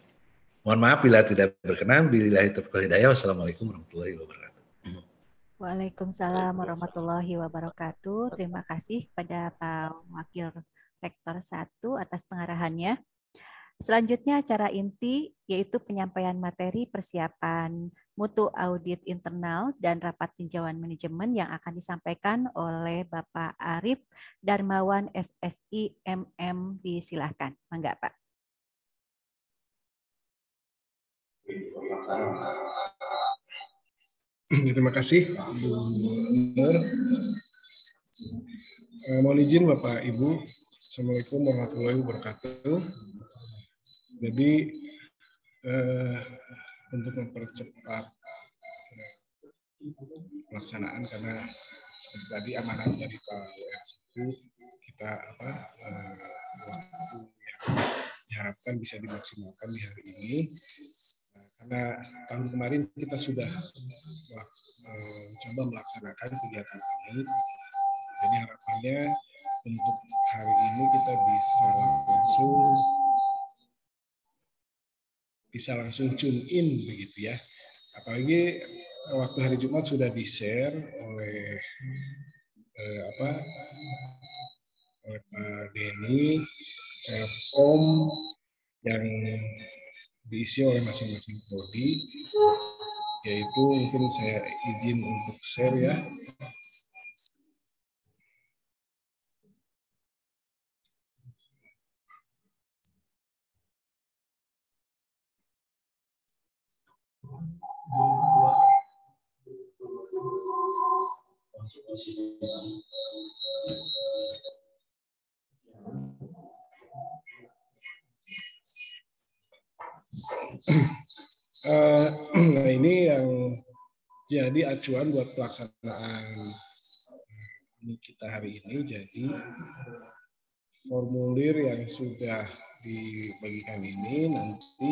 E: Mohon maaf bila tidak berkenan. Billahi taufiq wal hidayah. Wassalamualaikum warahmatullahi wabarakatuh.
B: Waalaikumsalam warahmatullahi wabarakatuh. Terima kasih kepada Pak Wakil Rektor 1 atas pengarahannya. Selanjutnya acara inti yaitu penyampaian materi persiapan mutu audit internal dan rapat tinjauan manajemen yang akan disampaikan oleh Bapak Arif Darmawan SSI MM. Disilahkan. Mangga Pak.
G: Terima kasih Bu Nur. Mohon izin Bapak Ibu. Assalamualaikum warahmatullahi wabarakatuh. Jadi untuk mempercepat pelaksanaan karena tadi amanat dari Pak WR1 kita waktu yang diharapkan bisa dimaksimalkan di hari ini. Karena tahun kemarin kita sudah coba melaksanakan kegiatan ini, jadi harapannya untuk hari ini kita bisa langsung tune in begitu ya. Apalagi waktu hari Jumat sudah di-share oleh Pak Denny form yang diisi oleh masing-masing prodi, yaitu mungkin saya izin untuk share ya. Nah ini yang jadi acuan buat pelaksanaan kita hari ini. Jadi formulir yang sudah dibagikan ini nanti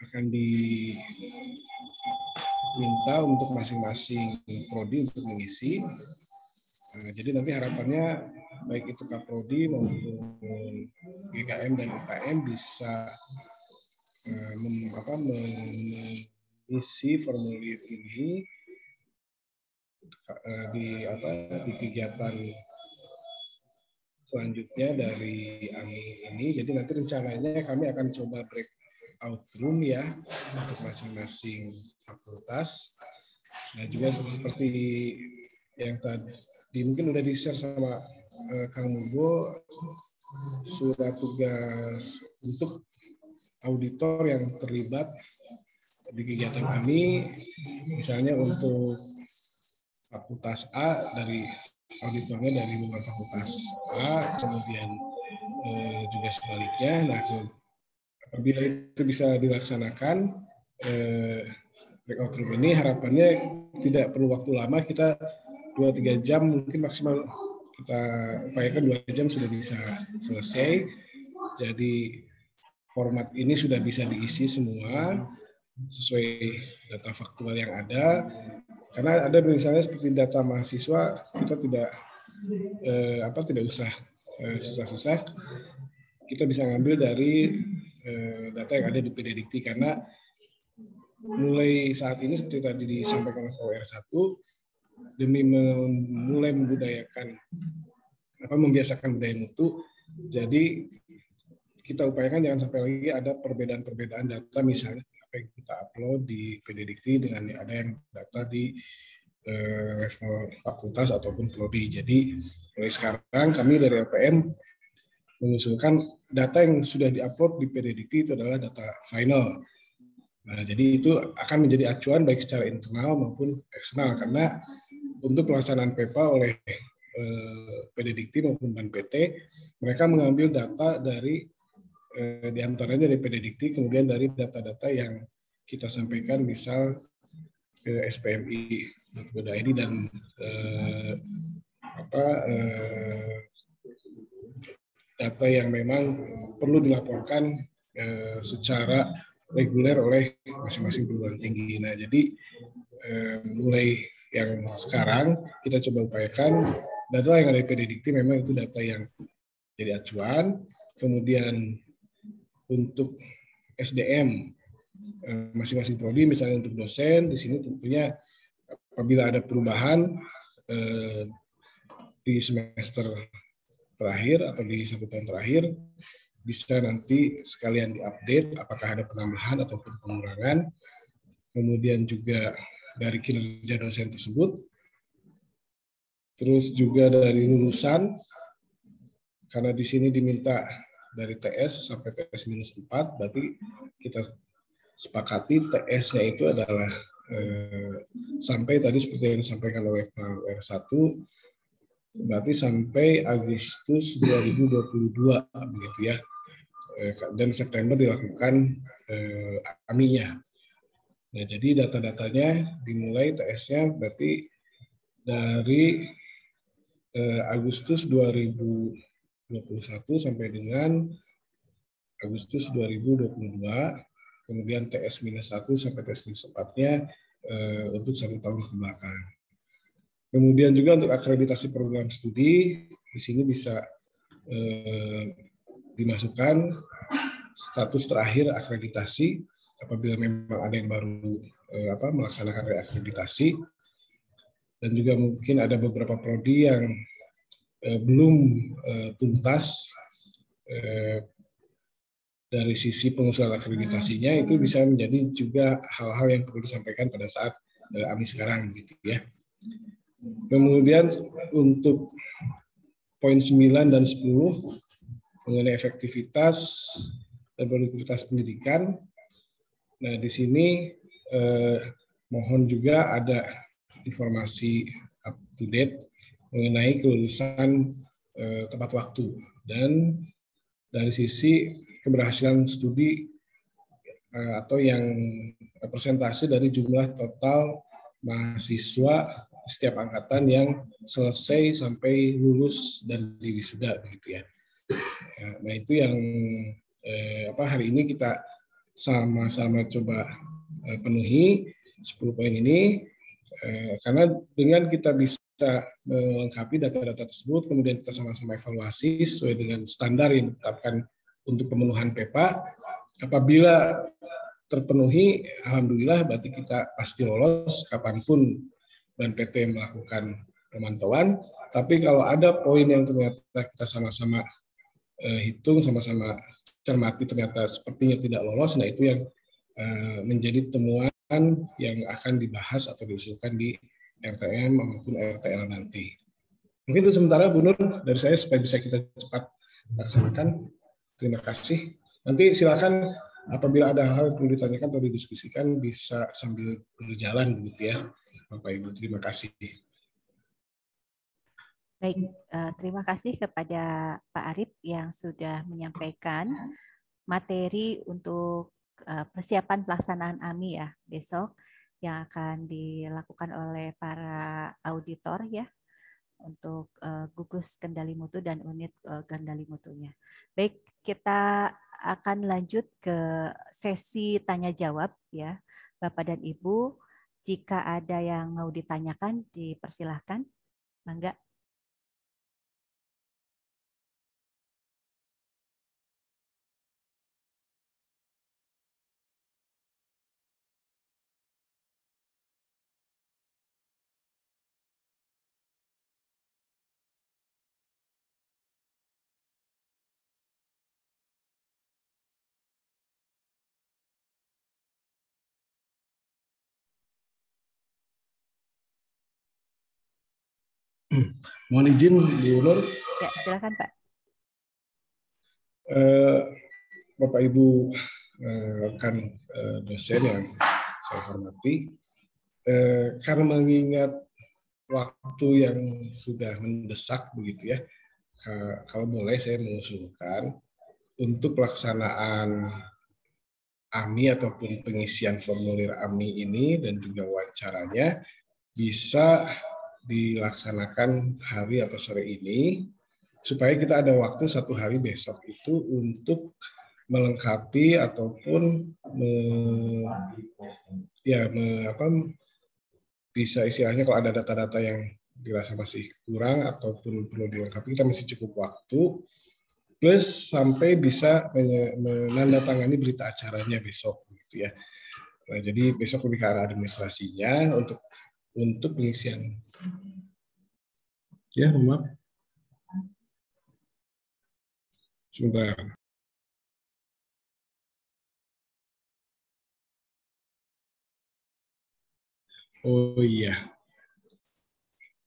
G: akan diminta untuk masing-masing prodi untuk mengisi. Jadi nanti harapannya baik itu Kaprodi maupun GKM dan UKM bisa mengisi formulir ini di kegiatan selanjutnya dari AMI ini. Jadi nanti rencananya kami akan coba breakout room ya untuk masing-masing fakultas. Nah juga seperti yang tadi mungkin udah di-share sama Kang Mugo, surat tugas untuk auditor yang terlibat di kegiatan kami, misalnya untuk fakultas A dari auditornya dari luar fakultas A, kemudian juga sebaliknya. Nah, apabila itu bisa dilaksanakan breakout room ini, harapannya tidak perlu waktu lama, kita 2-3 jam mungkin maksimal, kita upayakan 2 jam sudah bisa selesai. Jadi format ini sudah bisa diisi semua. sesuai data faktual yang ada. Karena ada misalnya seperti data mahasiswa, kita tidak usah susah-susah, kita bisa ngambil dari data yang ada di PDDikti, karena mulai saat ini seperti tadi disampaikan oleh OR1, demi mulai membiasakan budaya mutu, jadi kita upayakan jangan sampai lagi ada perbedaan-perbedaan data, misalnya apa yang kita upload di PDDikti dengan ada yang data di level fakultas ataupun prodi. Jadi mulai sekarang kami dari LPM mengusulkan data yang sudah diupload di PDDikti itu adalah data final. Nah, jadi itu akan menjadi acuan baik secara internal maupun eksternal, karena untuk pelaksanaan PEPA oleh PDDikti maupun BANPT, mereka mengambil data dari diantaranya dari PDDikti, kemudian dari data-data yang kita sampaikan, misal ke SPMI .id dan data yang memang perlu dilaporkan secara reguler oleh masing-masing perguruan tinggi. Nah, jadi mulai yang sekarang kita coba upayakan data yang ada di PDDikti memang itu data yang jadi acuan. Kemudian untuk SDM masing-masing prodi, misalnya untuk dosen, di sini tentunya apabila ada perubahan di semester terakhir atau di 1 tahun terakhir, bisa nanti sekalian diupdate apakah ada penambahan ataupun pengurangan. Kemudian juga dari kinerja dosen tersebut, terus juga dari lulusan, karena di sini diminta dari TS sampai TS-4, berarti kita sepakati TS-nya itu adalah sampai tadi seperti yang disampaikan oleh Pak R1, berarti sampai Agustus 2022 begitu ya. Dan September dilakukan AMI-nya. Nah, jadi data-datanya dimulai TS-nya berarti dari Agustus 2021 sampai dengan Agustus 2022, kemudian TS-1 sampai TS-4-nya untuk 1 tahun ke belakang. Kemudian juga untuk akreditasi program studi, di sini bisa dimasukkan status terakhir akreditasi apabila memang ada yang baru melaksanakan reakreditasi, dan juga mungkin ada beberapa prodi yang belum tuntas dari sisi pengusulan akreditasinya, itu bisa menjadi juga hal-hal yang perlu disampaikan pada saat AMI sekarang gitu ya. Kemudian untuk poin 9 dan 10 mengenai efektivitas dan produktivitas pendidikan. Nah, di sini mohon juga ada informasi up to date mengenai kelulusan tepat waktu, dan dari sisi keberhasilan studi atau yang persentase dari jumlah total mahasiswa setiap angkatan yang selesai sampai lulus dan diwisuda begitu ya. Nah, itu yang hari ini kita sama-sama coba penuhi 10 poin ini, karena dengan kita bisa melengkapi data-data tersebut, kemudian kita sama-sama evaluasi sesuai dengan standar yang ditetapkan untuk pemenuhan PEPA. Apabila terpenuhi, alhamdulillah berarti kita pasti lolos kapanpun BANPT melakukan pemantauan. Tapi kalau ada poin yang ternyata kita sama-sama hitung, sama-sama cermati ternyata sepertinya tidak lolos, nah itu yang menjadi temuan yang akan dibahas atau diusulkan di RTM maupun RTL nanti. Mungkin itu sementara Bu Nur dari saya supaya bisa kita cepat laksanakan. Terima kasih. Nanti silakan apabila ada hal yang perlu ditanyakan atau didiskusikan bisa sambil berjalan begitu ya, Bapak Ibu. Terima kasih.
B: Baik, terima kasih kepada Pak Arif yang sudah menyampaikan materi untuk persiapan pelaksanaan AMI ya besok yang akan dilakukan oleh para auditor ya untuk gugus kendali mutu dan unit kendali mutunya. Baik, kita akan lanjut ke sesi tanya jawab ya. Bapak dan Ibu. Jika ada yang mau ditanyakan, dipersilahkan. Mangga.
G: Mohon izin, Bu Nur.
B: Ya, silakan Pak.
G: Bapak Ibu rekan dosen yang saya hormati, karena mengingat waktu yang sudah mendesak begitu ya, kalau boleh saya mengusulkan untuk pelaksanaan AMI ataupun pengisian formulir AMI ini dan juga wawancaranya bisa dilaksanakan hari atau sore ini, supaya kita ada waktu 1 hari besok itu untuk melengkapi ataupun bisa istilahnya kalau ada data-data yang dirasa masih kurang ataupun perlu dilengkapi, kita masih cukup waktu, plus sampai bisa menandatangani berita acaranya besok gitu ya. Nah, jadi besok lebih ke arah administrasinya untuk pengisian. Ya, maaf. Sebentar. Oh iya.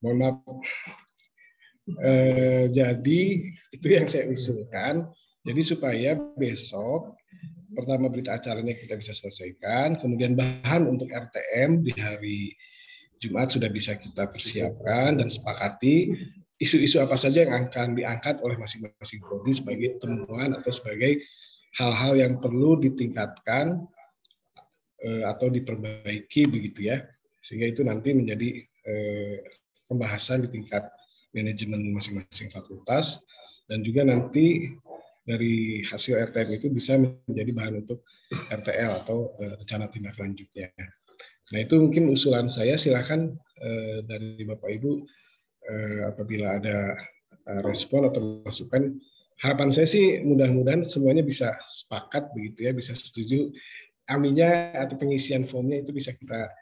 G: Mohon maaf. Jadi itu yang saya usulkan. Jadi supaya besok pertama berita acaranya kita bisa selesaikan, kemudian bahan untuk RTM di hari Jumat sudah bisa kita persiapkan dan sepakati isu-isu apa saja yang akan diangkat oleh masing-masing prodi sebagai temuan atau sebagai hal-hal yang perlu ditingkatkan atau diperbaiki begitu ya, sehingga itu nanti menjadi pembahasan di tingkat manajemen masing-masing fakultas, dan juga nanti dari hasil RTM itu bisa menjadi bahan untuk RTL atau rencana tindak lanjutnya. Nah, itu mungkin usulan saya, silakan dari Bapak Ibu apabila ada respon atau masukan. Harapan saya sih mudah-mudahan semuanya bisa sepakat begitu ya, bisa setuju AMI-nya atau pengisian formnya itu bisa kita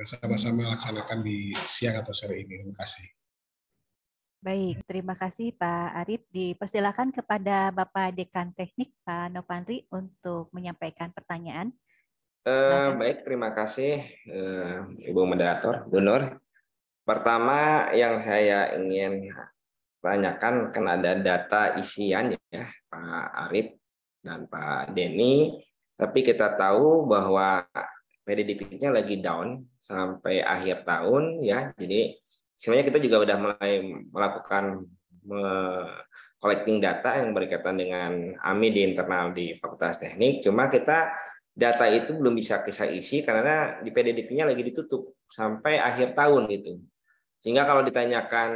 G: sama-sama laksanakan di siang atau sore ini. Terima kasih.
B: Baik, terima kasih Pak Arif. Dipersilakan kepada Bapak Dekan Teknik Pak Nopandri untuk menyampaikan pertanyaan.
H: Baik, terima kasih Ibu Moderator, Bu Nur. Pertama yang saya ingin tanyakan, kan ada data isian ya Pak Arif dan Pak Denny, tapi kita tahu bahwa PDDT-nya lagi down sampai akhir tahun ya. Jadi sebenarnya kita juga udah mulai melakukan collecting data yang berkaitan dengan AMI di internal di Fakultas Teknik. Cuma kita data itu belum bisa kita isi karena di PDDT-nya lagi ditutup sampai akhir tahun gitu. Sehingga kalau ditanyakan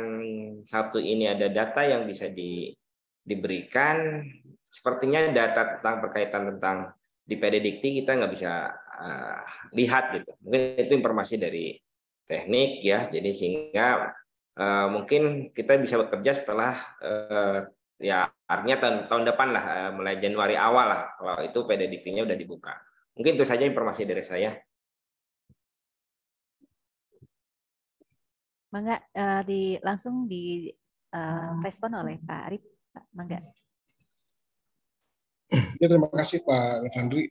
H: Sabtu ini ada data yang bisa diberikan, sepertinya data tentang berkaitan tentang di PDDT kita nggak bisa lihat gitu. Mungkin itu informasi dari teknik ya. Jadi sehingga mungkin kita bisa bekerja setelah ya artinya tahun depan lah, mulai Januari awal lah kalau itu PDDT-nya udah dibuka. Mungkin itu saja informasi dari saya.
B: Mangga langsung direspon oleh Pak Arif. Mangga.
G: Ya, terima kasih Pak Fandri.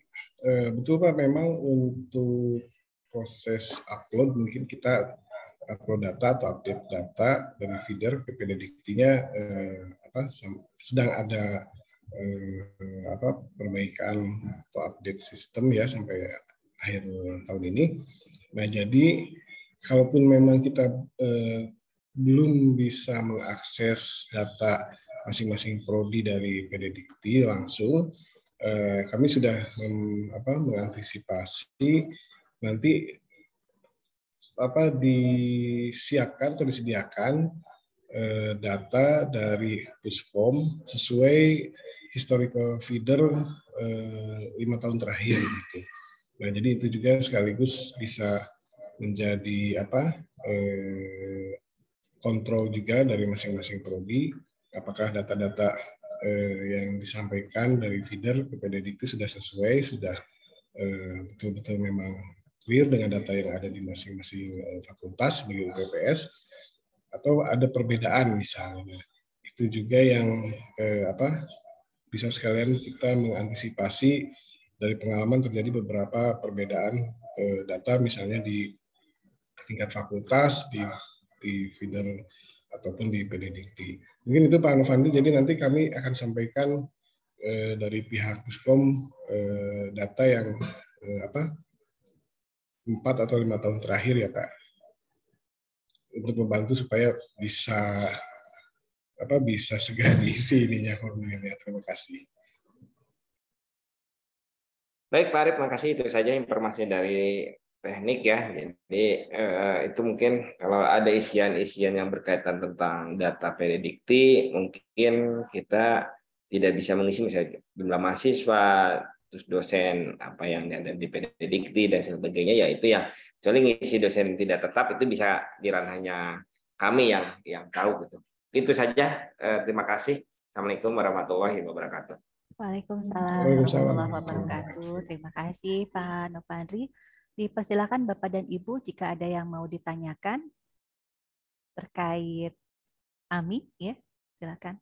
G: Betul Pak, memang untuk proses upload mungkin kita upload data atau update data dari feeder ke PDDT-nya sedang ada perbaikan atau update sistem ya sampai akhir tahun ini. Nah, jadi kalaupun memang kita belum bisa mengakses data masing-masing prodi dari PDDT langsung, kami sudah mengantisipasi nanti disiapkan atau disediakan data dari Puspom sesuai historical feeder 5 tahun terakhir gitu. Nah, jadi itu juga sekaligus bisa menjadi kontrol juga dari masing-masing prodi, apakah data-data yang disampaikan dari feeder ke PDDikti sudah sesuai, sudah betul-betul memang clear dengan data yang ada di masing-masing fakultas sebagai UPPS, atau ada perbedaan misalnya. Itu juga yang bisa sekalian kita mengantisipasi dari pengalaman terjadi beberapa perbedaan data misalnya di tingkat fakultas, di feeder ataupun di PDDikti. Mungkin itu Pak Novandi, jadi nanti kami akan sampaikan dari pihak Puskom data yang 4 atau 5 tahun terakhir ya Pak, untuk membantu supaya bisa segera diisi ininya formulirnya. Terima kasih.
H: Baik Pak Arif, makasih. Itu saja informasi dari teknik ya. Jadi itu mungkin kalau ada isian-isian yang berkaitan tentang data PDDikti, mungkin kita tidak bisa mengisi misalnya jumlah mahasiswa, terus dosen apa yang ada di PDDikti dan sebagainya, ya itu yang kecuali ngisi dosen tidak tetap itu bisa di ranahnya kami yang tahu gitu. Itu saja. Terima kasih. Assalamualaikum warahmatullahi wabarakatuh.
B: Waalaikumsalam warahmatullahi wabarakatuh. Terima kasih Pak Novandri. Dipersilakan Bapak dan Ibu jika ada yang mau ditanyakan terkait AMI, ya silakan.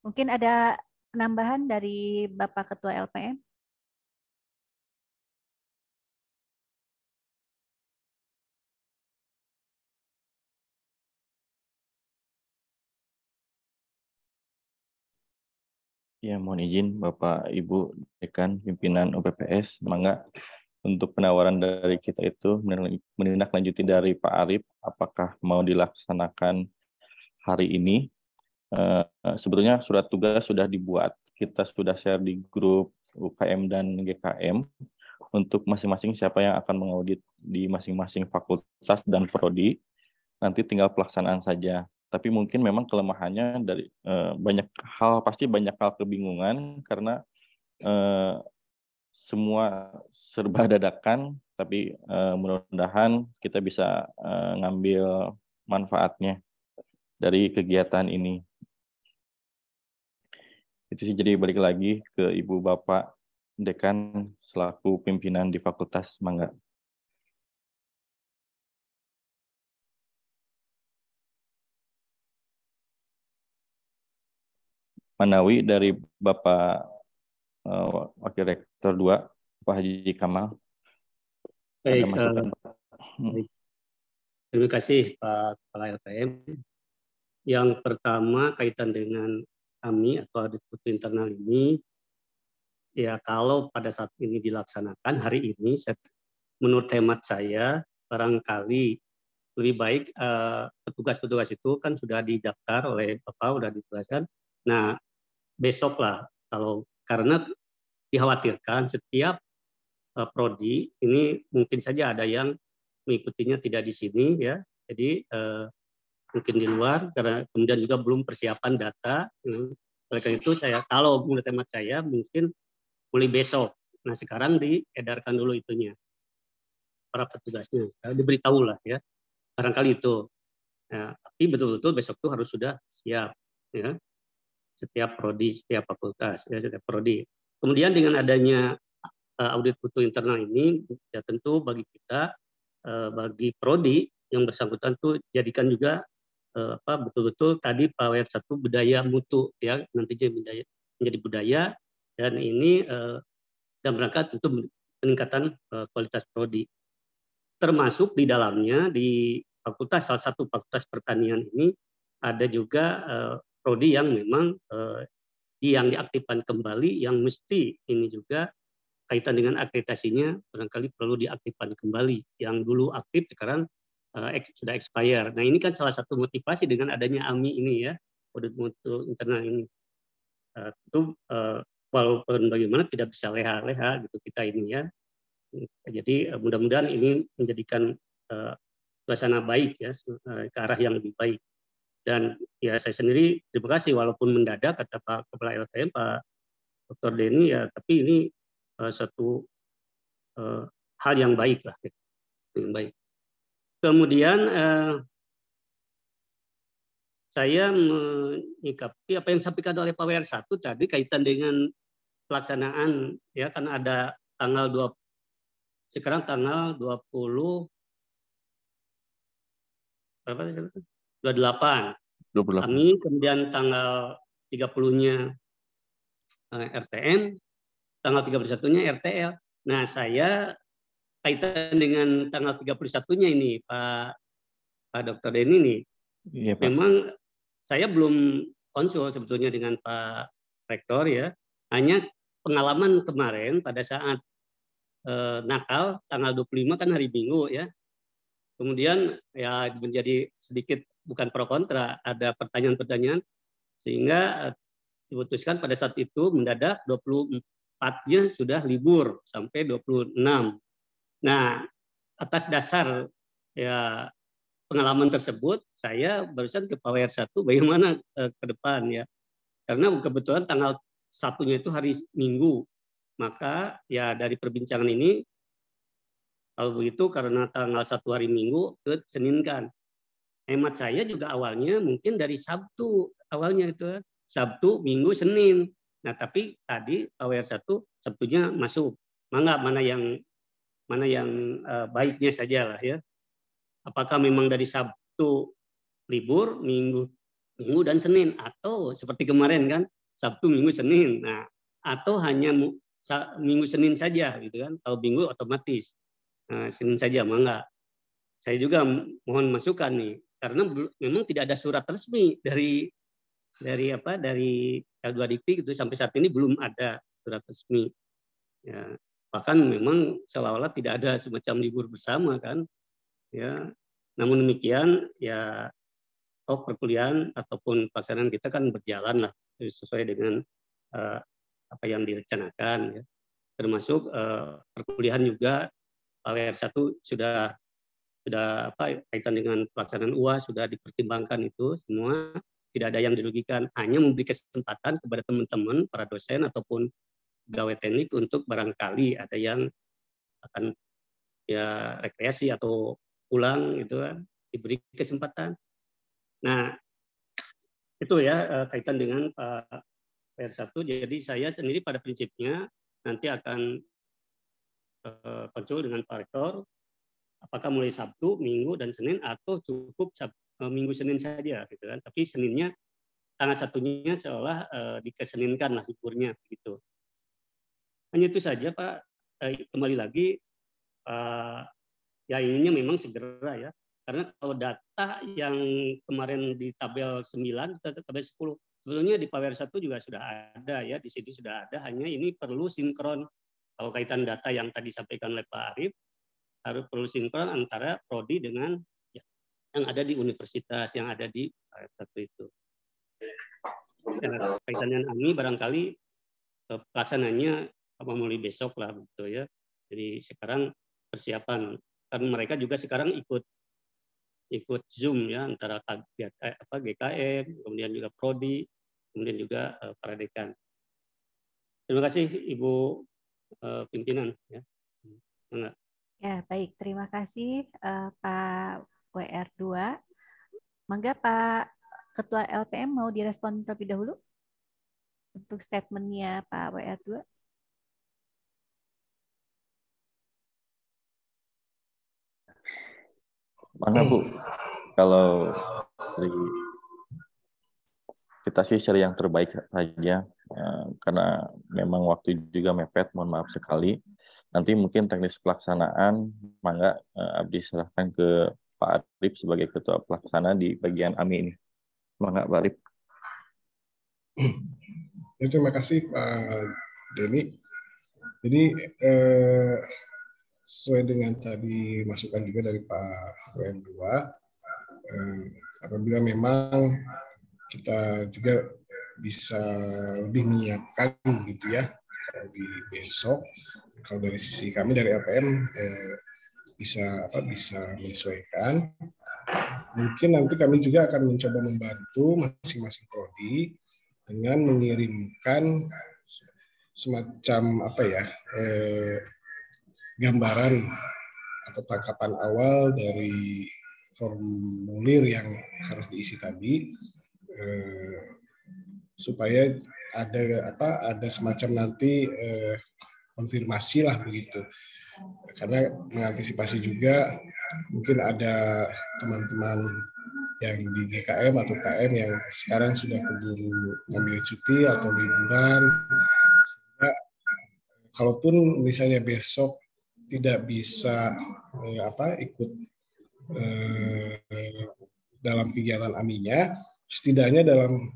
B: Mungkin ada penambahan dari Bapak Ketua LPM?
D: Ya, mohon izin Bapak Ibu Dekan Pimpinan UPPS, semangat untuk penawaran dari kita itu menindaklanjuti dari Pak Arif, apakah mau dilaksanakan hari ini. Sebetulnya surat tugas sudah dibuat, kita sudah share di grup UKM dan GKM untuk masing-masing siapa yang akan mengaudit di masing-masing fakultas dan prodi. Nanti tinggal pelaksanaan saja. Tapi mungkin memang kelemahannya dari pasti banyak hal kebingungan karena semua serba dadakan, tapi mudah-mudahan kita bisa ngambil manfaatnya dari kegiatan ini. Itu sih, jadi balik lagi ke Ibu Bapak Dekan selaku pimpinan di fakultas, mangga. Manawi dari Bapak Wakil Rektor 2, Pak Haji Kamal.
C: Baik,
D: ada masukan, Pak?
C: Baik. Terima kasih Pak Kepala LPM. Yang pertama kaitan dengan kami atau audit mutu internal ini, ya kalau pada saat ini dilaksanakan hari ini, menurut hemat saya barangkali lebih baik petugas-petugas itu kan sudah didaftar oleh Bapak, sudah ditugaskan. Nah, besoklah karena dikhawatirkan setiap prodi ini mungkin saja ada yang mengikutinya tidak di sini ya. Jadi mungkin di luar karena kemudian juga belum persiapan data. Oleh karena itu kalau menurut hemat saya mungkin mulai besok. Nah, sekarang diedarkan dulu itunya para petugasnya, diberitahu lah ya. Barangkali itu. Nah, tapi betul-betul besok itu harus sudah siap ya. Setiap prodi, setiap fakultas, ya, setiap prodi. Kemudian dengan adanya audit mutu internal ini, ya tentu bagi kita, bagi prodi yang bersangkutan tuh jadikan juga betul-betul tadi Pak WR1 budaya mutu ya, nantinya menjadi budaya, dan ini dalam rangka tentu peningkatan kualitas prodi. Termasuk di dalamnya di salah satu fakultas pertanian ini ada juga prodi yang memang yang diaktifkan kembali, yang mesti ini juga kaitan dengan akreditasinya barangkali perlu diaktifkan kembali. Yang dulu aktif sekarang sudah expire. Nah, ini kan salah satu motivasi dengan adanya AMI ini ya, audit mutu internal ini. Itu walaupun bagaimana tidak bisa leha-leha gitu kita ini ya. Jadi mudah-mudahan ini menjadikan suasana baik ya, ke arah yang lebih baik. Dan ya saya sendiri terima kasih walaupun mendadak kata Pak Kepala LPM Pak Dr. Denny ya, tapi ini satu hal yang baik lah, yang baik. Kemudian saya menyikapi apa yang disampaikan oleh Pak WR1 tadi kaitan dengan pelaksanaan ya, kan ada tanggal 20, sekarang tanggal 28 kami, kemudian tanggal 30-nya RTM, tanggal 31-nya RTL. Nah, saya kaitan dengan tanggal 31-nya ini Pak Dr. Denny nih. Iya, Pak. Memang saya belum konsul sebetulnya dengan Pak Rektor ya. Hanya pengalaman kemarin pada saat nakal tanggal 25 kan hari Minggu ya. Kemudian ya menjadi sedikit bukan pro kontra, ada pertanyaan-pertanyaan sehingga diputuskan pada saat itu mendadak 24-nya sudah libur sampai 26. Nah, atas dasar ya pengalaman tersebut, saya barusan ke Pak WR1 bagaimana ke depan ya. Karena kebetulan tanggal 1-nya itu hari Minggu. Maka ya dari perbincangan ini, kalau begitu karena tanggal 1 hari Minggu ke Senin kan. Hemat saya juga awalnya mungkin dari Sabtu awalnya itu. Sabtu, Minggu, Senin. Nah, tapi tadi Pak WR1 Sabtunya masuk. Mana yang baiknya saja lah ya. Apakah memang dari Sabtu libur, Minggu dan Senin, atau seperti kemarin kan Sabtu, Minggu, Senin. Nah, atau hanya Minggu, Senin saja gitu kan. Kalau Minggu otomatis Senin saja, mangga. Saya juga mohon masukan nih, karena memang tidak ada surat resmi dari L2 Dikti gitu, sampai saat ini belum ada surat resmi. Ya, bahkan memang seolah-olah tidak ada semacam libur bersama kan. Ya, namun demikian ya perkuliahan ataupun pelaksanaan kita kan berjalan lah sesuai dengan apa yang direncanakan ya. Termasuk perkuliahan juga Pak WR1 sudah kaitan dengan pelaksanaan UAS sudah dipertimbangkan itu semua, tidak ada yang dirugikan, hanya memberi kesempatan kepada teman-teman para dosen ataupun pegawai teknik untuk barangkali ada yang akan ya rekreasi atau pulang gitu kan, diberi kesempatan. Nah, itu ya kaitan dengan Pak WR1. Jadi saya sendiri pada prinsipnya nanti akan konsul dengan Pak Rektor, apakah mulai Sabtu, Minggu, dan Senin, atau cukup Minggu, Senin saja, gitu kan? Tapi Seninnya tanggal 1-nya seolah dikeseninkan lah liburnya, gitu. Hanya itu saja, Pak. Kembali lagi, ya ininya memang segera ya. Karena kalau data yang kemarin di tabel 9, tabel 10, sebetulnya di Pak WR1 juga sudah ada ya, di sini sudah ada. Hanya ini perlu sinkron. Kalau kaitan data yang tadi disampaikan oleh Pak Arief, harus perlu sinkron antara prodi dengan ya, yang ada di universitas, yang ada di satu itu. Kaitan dengan AMI barangkali pelaksananya mulai besok lah begitu ya. Jadi sekarang persiapan, kan mereka juga sekarang ikut Zoom ya, antara GKM, kemudian juga prodi, kemudian juga para dekan. Terima kasih Ibu pimpinan ya. Enggak.
B: Ya, baik. Terima kasih Pak WR2. Mangga Pak Ketua LPM mau direspon terlebih dahulu untuk statementnya Pak WR2.
D: Mana Bu? Kalau kita sih cari yang terbaik saja, karena memang waktu juga mepet, mohon maaf sekali. Nanti mungkin teknis pelaksanaan, mangga Abdi serahkan ke Pak Arief sebagai Ketua Pelaksana di bagian AMI ini. Mangga Pak Arief.
G: Ya, terima kasih Pak Denny. Jadi sesuai dengan tadi masukan juga dari Pak WM2, apabila memang kita juga bisa lebih menyiapkan begitu ya di besok, kalau dari sisi kami dari LPM bisa menyesuaikan mungkin nanti kami juga akan mencoba membantu masing-masing prodi dengan mengirimkan semacam gambaran atau tangkapan awal dari formulir yang harus diisi tadi, supaya ada semacam nanti konfirmasi lah begitu. Karena mengantisipasi juga mungkin ada teman-teman yang di GKM atau KM yang sekarang sudah keburu mengambil cuti atau liburan. Sehingga, kalaupun misalnya besok tidak bisa ikut dalam kegiatan AMI-nya, setidaknya dalam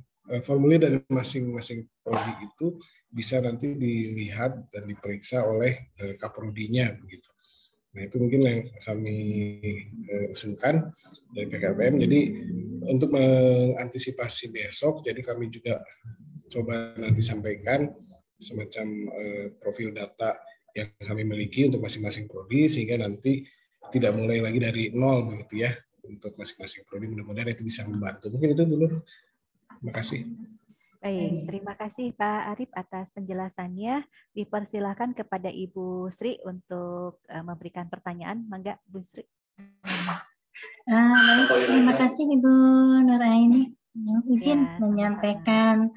G: formulir dari masing-masing prodi itu bisa nanti dilihat dan diperiksa oleh kaprodinya begitu. Nah, itu mungkin yang kami usulkan dari PKPM. Jadi untuk mengantisipasi besok, jadi kami juga coba nanti sampaikan semacam profil data yang kami miliki untuk masing-masing prodi, sehingga nanti tidak mulai lagi dari nol begitu ya untuk masing-masing prodi. Mudah-mudahan itu bisa membantu. Mungkin itu dulu. Terima kasih.
B: Baik, terima kasih Pak Arif atas penjelasannya. Dipersilakan kepada Ibu Sri untuk memberikan pertanyaan. Mangga, Bu Sri.
I: Baik, terima kasih Ibu Nuraini. Izin menyampaikan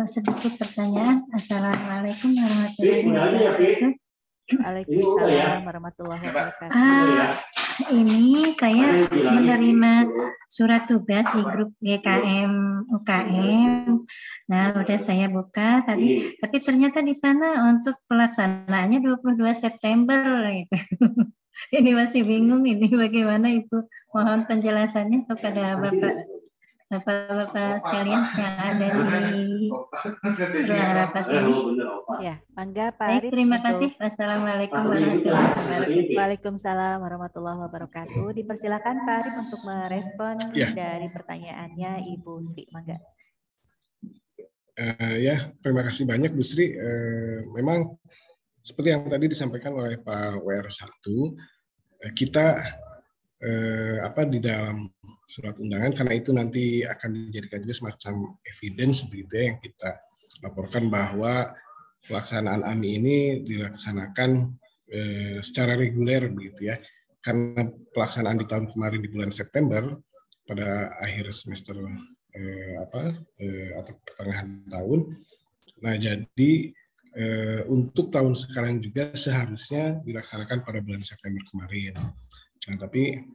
I: sedikit pertanyaan. Assalamualaikum warahmatullahi wabarakatuh.
B: Waalaikumsalam warahmatullahi wabarakatuh.
I: Ini saya menerima surat tugas di grup GKM UKM. Nah, udah saya buka tadi, tapi ternyata di sana untuk pelaksanaannya 22 September gitu. Ini masih bingung ini bagaimana Ibu. Mohon penjelasannya kepada Bapak sekalian yang ada di ruang rapat ini.
B: Ya, mangga Pak
I: Baik,
B: Arif.
I: terima kasih. Wassalamualaikum warahmatullahi wabarakatuh.
B: Waalaikumsalam warahmatullahi wabarakatuh. Dipersilakan Pak Arif untuk merespon dari pertanyaannya Ibu Sri. Mangga.
G: Terima kasih banyak Bu Sri. Memang seperti yang tadi disampaikan oleh Pak WR1, kita di dalam surat undangan, karena itu nanti akan dijadikan juga semacam evidence begitu ya, yang kita laporkan bahwa pelaksanaan AMI ini dilaksanakan secara reguler begitu ya, karena pelaksanaan di tahun kemarin di bulan September pada akhir semester atau pertengahan tahun. Nah, jadi untuk tahun sekarang juga seharusnya dilaksanakan pada bulan September kemarin. Nah, tapi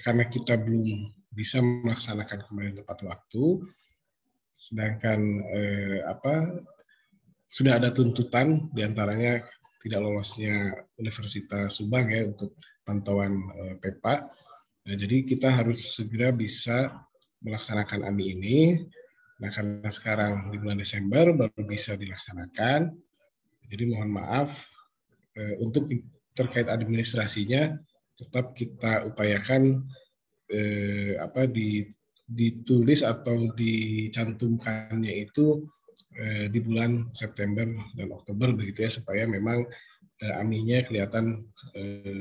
G: karena kita belum bisa melaksanakan kemarin tepat waktu, sedangkan sudah ada tuntutan diantaranya tidak lolosnya Universitas Subang ya untuk pantauan PEPA. Nah, jadi kita harus segera bisa melaksanakan AMI ini. Nah, karena sekarang di bulan Desember baru bisa dilaksanakan, jadi mohon maaf untuk terkait administrasinya tetap kita upayakan ditulis atau dicantumkannya itu di bulan September dan Oktober begitu ya, supaya memang AMI-nya kelihatan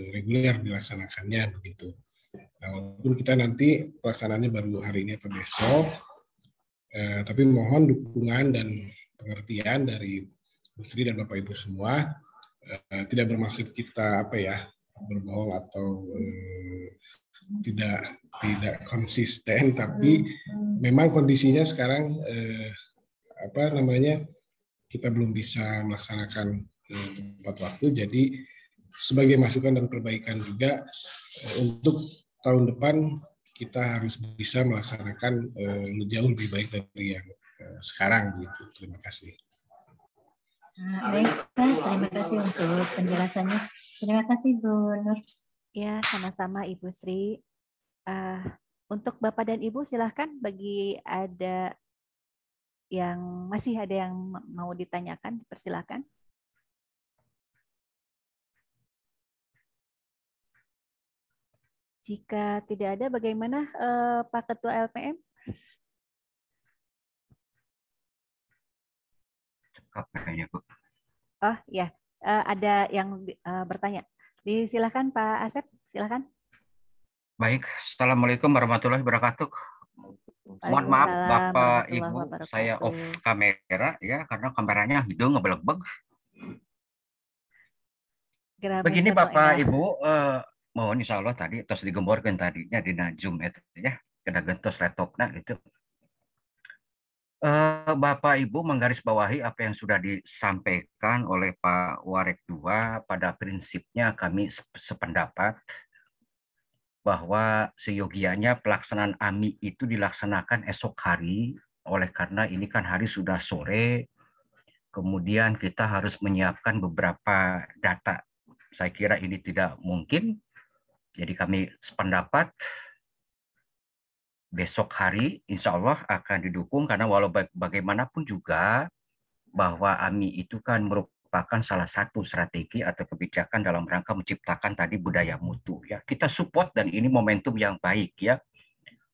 G: reguler dilaksanakannya begitu. Nah, walaupun kita nanti pelaksanaannya baru hari ini atau besok, tapi mohon dukungan dan pengertian dari Bu Sri dan Bapak Ibu semua. Tidak bermaksud kita berbohong atau tidak konsisten, tapi memang kondisinya sekarang kita belum bisa melaksanakan tepat waktu. Jadi sebagai masukan dan perbaikan juga untuk tahun depan kita harus bisa melaksanakan jauh lebih baik dari yang sekarang gitu. Terima kasih.
I: Baik, terima kasih untuk penjelasannya. Terima kasih Bu Nur.
B: Ya, sama-sama Ibu Sri. Untuk Bapak dan Ibu silahkan, bagi masih ada yang mau ditanyakan, dipersilakan. Jika tidak ada, bagaimana Pak Ketua LPM? Oh ya, ada yang bertanya. Silakan Pak Asep, silakan.
F: Baik, Assalamualaikum warahmatullahi wabarakatuh. Mohon maaf
B: Waalaikumsalam
F: Bapak
B: warahmatullahi
F: Ibu, saya
B: wabarakatuh.
F: off kamera ya karena kameranya hidung ngebelebeg.
B: Gerame
F: Begini
B: Veno
F: Bapak
B: endah.
F: Ibu, mohon insya Allah tadi terus digemborkan tadinya di Zoom itu ya, kena gentos laptopnya gitu. Bapak Ibu menggarisbawahi apa yang sudah disampaikan oleh Pak Warek II. Pada prinsipnya kami sependapat bahwa seyogianya pelaksanaan AMI itu dilaksanakan esok hari, oleh karena ini kan hari sudah sore, kemudian kita harus menyiapkan beberapa data. Saya kira ini tidak mungkin, jadi kami sependapat besok hari insya Allah akan didukung, karena walau bagaimanapun juga bahwa AMI itu kan merupakan salah satu strategi atau kebijakan dalam rangka menciptakan tadi budaya mutu. Ya, kita support dan ini momentum yang baik ya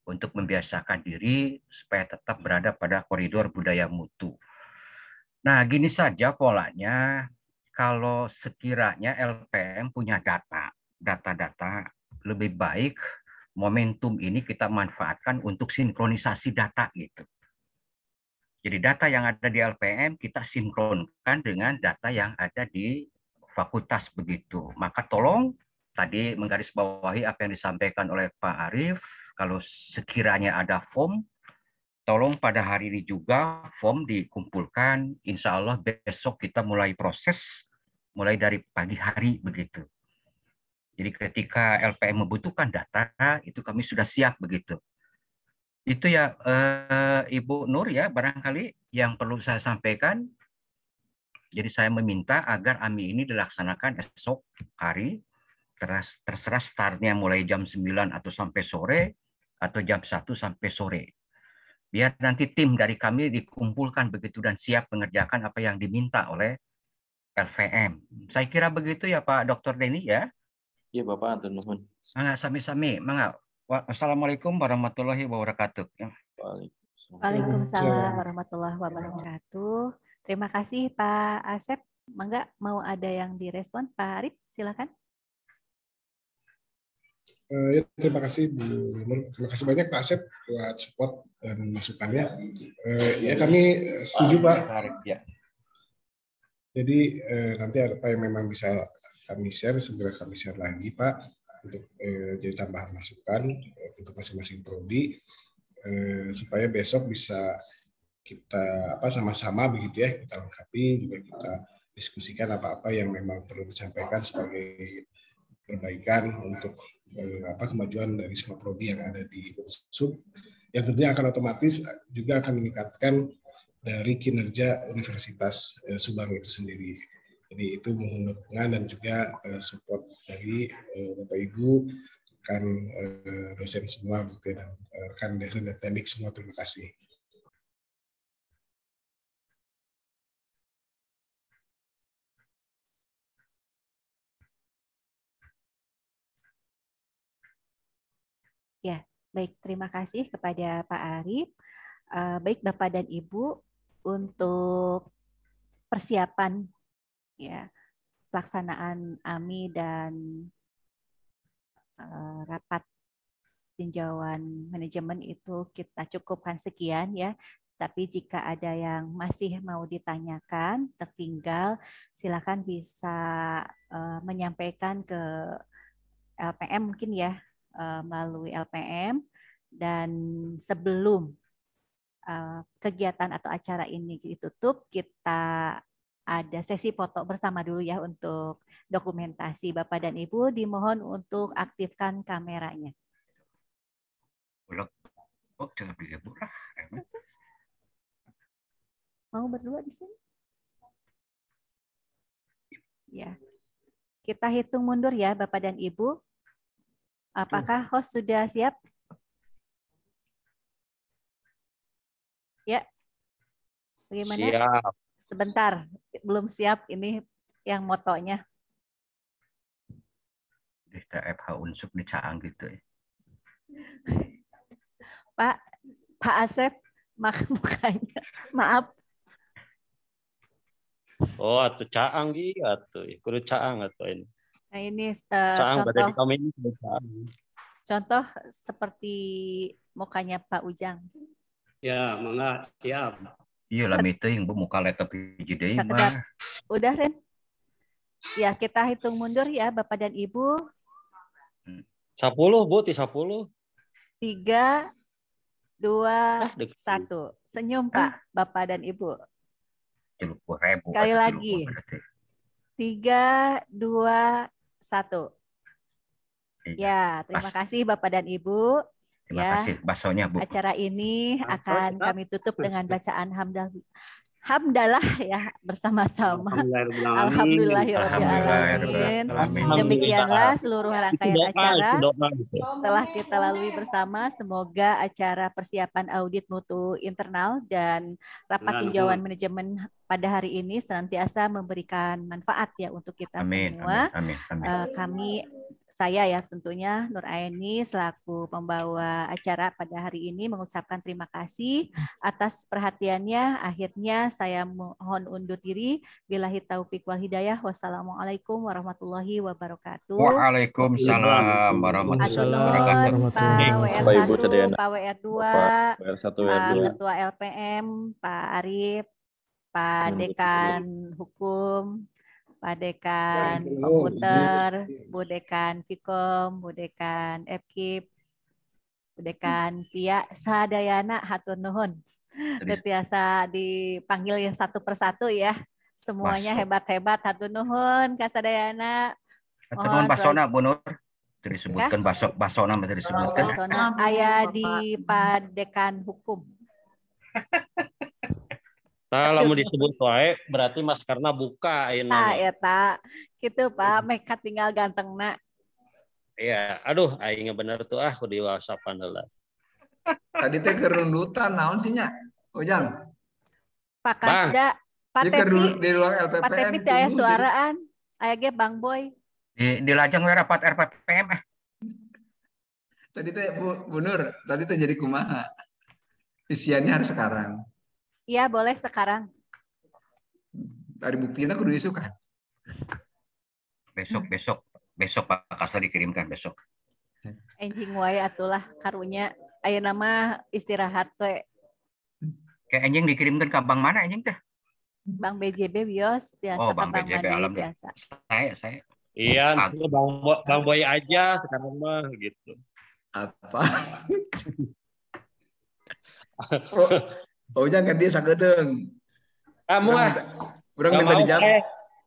F: untuk membiasakan diri supaya tetap berada pada koridor budaya mutu. Nah, gini saja polanya, kalau sekiranya LPM punya data-data, lebih baik momentum ini kita manfaatkan untuk sinkronisasi data gitu. Jadi data yang ada di LPM kita sinkronkan dengan data yang ada di fakultas begitu. Maka tolong tadi menggarisbawahi apa yang disampaikan oleh Pak Arief, kalau sekiranya ada form, tolong pada hari ini juga form dikumpulkan. Insya Allah besok kita mulai proses, mulai dari pagi hari begitu. Jadi ketika LPM membutuhkan data, itu kami sudah siap begitu. Itu ya Ibu Nur ya, barangkali yang perlu saya sampaikan. Jadi saya meminta agar AMI ini dilaksanakan esok hari, terserah startnya mulai jam 9 atau sampai sore, atau jam 1 sampai sore. Biar nanti tim dari kami dikumpulkan begitu dan siap mengerjakan apa yang diminta oleh LVM. Saya kira begitu ya Pak Dr. Denny ya.
D: Iya Bapak, atur nuhun.
F: Sami-sami, mangga. Assalamualaikum warahmatullahi wabarakatuh.
B: Waalaikumsalam warahmatullahi wabarakatuh. Terima kasih Pak Asep. Mangga mau ada yang direspon Pak Arif, silakan.
G: Ya, terima kasih Bu Nur. Terima kasih banyak Pak Asep buat support dan masukannya. Ya kami setuju Pak. Jadi nanti apa yang memang bisa kami share, segera kami share lagi Pak, untuk jadi tambahan masukan untuk masing-masing prodi, supaya besok bisa kita sama-sama begitu ya, kita lengkapi, juga kita diskusikan apa-apa yang memang perlu disampaikan sebagai perbaikan untuk kemajuan dari semua prodi yang ada di Unsub, yang tentunya akan otomatis juga akan meningkatkan dari kinerja Universitas Subang itu sendiri. Jadi itu mohon dukungan dan juga support dari Bapak Ibu, rekan dosen semua, dan rekan dosen dan teknik semua. Terima kasih.
B: Ya, baik. Terima kasih kepada Pak Arif. Baik Bapak dan Ibu, untuk persiapan ya pelaksanaan AMI dan rapat tinjauan manajemen itu kita cukupkan sekian ya. Tapi jika ada yang masih mau ditanyakan, tertinggal, silakan bisa menyampaikan ke LPM mungkin ya, melalui LPM. Dan sebelum kegiatan atau acara ini ditutup, kita ada sesi foto bersama dulu ya untuk dokumentasi. Bapak dan Ibu dimohon untuk aktifkan kameranya. Mau berdua di sini? Ya. Kita hitung mundur ya Bapak dan Ibu. Apakah host sudah siap? Ya. Bagaimana?
C: Siap.
B: Sebentar, belum siap ini yang motonya.
F: FH Unsub di Caang gitu ya.
B: Pak Asep, mukanya. Maaf.
C: Oh, atuh Caang gitu, atuh. Kudu Caang atuh ini.
B: Nah, ini
C: Caang
B: contoh.
C: pada di kami ini Caang.
B: Contoh seperti mukanya Pak Ujang.
C: Ya, mangga siap.
F: Iya lah meeting Bu muka laptop hiji deui
B: Sakedap.
F: mah.
B: Udah, Ren? Ya, kita hitung mundur ya, Bapak dan Ibu.
C: 10, Bu, 10.
B: 3, 2,
C: dek.
B: 1. Senyum, Pak, Bapak dan Ibu.
F: 30.000.
B: Sekali lagi. 3, 2, 1. Ya, terima kasih Bapak dan Ibu.
F: Terima
B: Ya,
F: kasih baksonya Bu.
B: acara ini akan kami tutup dengan bacaan hamdalah ya bersama-sama. Alhamdulillahirobbilalamin. Demikianlah seluruh rangkaian acara telah kita lalui bersama. Semoga acara persiapan audit mutu internal dan rapat tinjauan manajemen pada hari ini senantiasa memberikan manfaat ya untuk kita semua. Kami saya ya tentunya Nur Aini selaku pembawa acara pada hari ini mengucapkan terima kasih atas perhatiannya. Akhirnya saya mohon undur diri. Billahi taufik wal hidayah. Wassalamualaikum warahmatullahi wabarakatuh.
F: Waalaikumsalam warahmatullahi wabarakatuh.
B: Pak WR1, Pak WR2, Pak Ketua LPM, Pak Arif, Pak Dekan Hukum, Pak Dekan Komputer, Bu Dekan Fikom, Bu Dekan FKIP, Bu Dekan Pia, sadayana hatur nuhun. Biasa dipanggil yang satu persatu ya. Semuanya hebat-hebat, hatur nuhun kasadayana.
F: Hatur nuhun basona Bu Nur. Disebutkan basona masih disebutkan.
B: Basona aya di Pak Dekan Hukum.
C: Kalau mau disebut wae berarti maskerna buka ayeuna.
B: Nah, eta. Kitu Pak, mekat tinggal gantengna.
C: Iya, aduh aing bener tuh kudu WhatsApp-an heula.
J: Tadi teh kerundutan naon sih nya? Ujang.
B: Pak Kasda, Pak Tepi.
J: Di ruang LPPM.
B: Pak Tepi teh aya suaraan. Aya ge Bang Boy.
F: Di lajang we rapat RPPM
J: Tadi teh Bu Nur, tadi teh jadi kumaha? Isiannya harus sekarang.
B: Iya, boleh sekarang.
J: Dari buktinya kudu isu kan?
F: Besok Pak Kasda dikirimkan besok.
B: Enjing wae atulah karunya aya nama istirahat we.
F: Kayak enjing dikirimkan ke bank mana enjing teh?
B: Bang BJB bios biasa.
F: Oh, Bang BJB
B: biasa.
F: Saya.
C: Iya, Bang Boy aja sekarang mah gitu.
J: Apa? Oh, jangan dia sagedeng.
C: Kamu
J: urang minta dijam.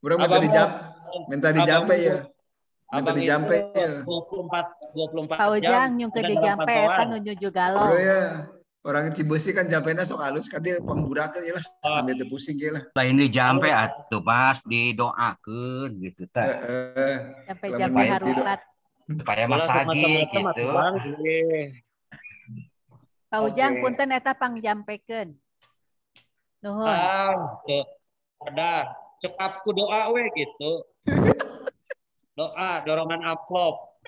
J: Urang minta dijampe ya. Minta dijampe ya.
C: 24
B: Pak Ujang nyung ke dijampe eta nuju galau.
J: Oh ya. Orang Cibesi kan jampena sok halus kan dia pemburakeun ya lah. Sambil teu pusing ge lah.
F: Lain dijampe atuh pas didoakeun gitu teh.
B: Jampe harupat.
F: Supaya masagi gitu.
B: Pak Ujang punten eta pangjampekeun. Nuhun.
C: Ada cekapku doa we gitu. Doa dorongan amplop.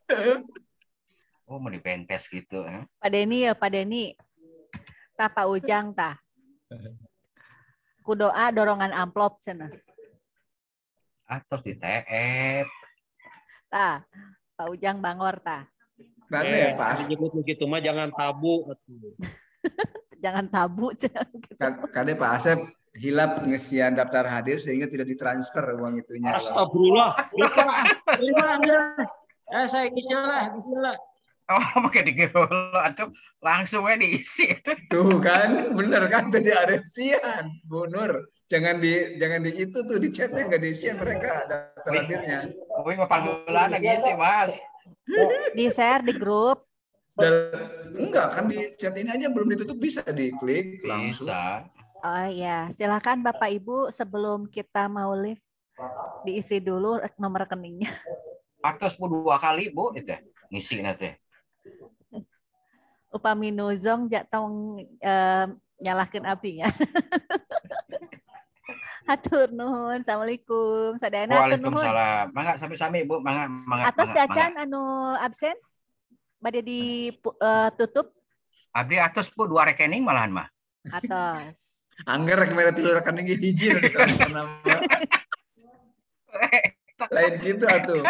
F: Oh mau dipentes gitu.
B: Pak Deni ya Pak Deni. Tah Pak Ujang tah. Ku doa dorongan amplop cenah.
F: Terus di TF.
B: Tah Pak Ujang bangor tah.
J: Pas
C: disebut begitu mah jangan tabu.
B: Jangan tabu cenah.
J: Kade Pak Asep hilap ngesian daftar hadir sehingga tidak ditransfer uang itunya.
C: Astagfirullah. Saya bismillah.
F: Oh, pakai digol atau langsung aja diisi.
J: Tuh kan, bener kan tadi aresian, Bu Nur. Jangan di itu tuh di chatnya nggak diisian mereka daftar hadirnya.
F: Wih, panggilan lagi sih Mas.
B: Di share di grup.
J: Enggak kan di chat ini aja belum ditutup bisa diklik langsung.
F: Bisa.
B: Oh ya, silakan Bapak Ibu sebelum kita mau live diisi dulu nomor rekeningnya.
F: Atas 2 kali Bu itu ngisi nanti.
B: Upami nuzong jatong nyalahkeun apinya. Hatur nuhun, assalamualaikum. Sadayana hatur nuhun.
F: Waalaikumsalam. Mangga sami-sami Bu, mangga.
B: Atas Cacan anu absen bade ditutup.
J: Abdi
F: atas Bu 2 rekening malahan mah.
B: Atas.
J: Angger rek mere 3 rekening hiji ditransfer nama. Lain gitu atuh.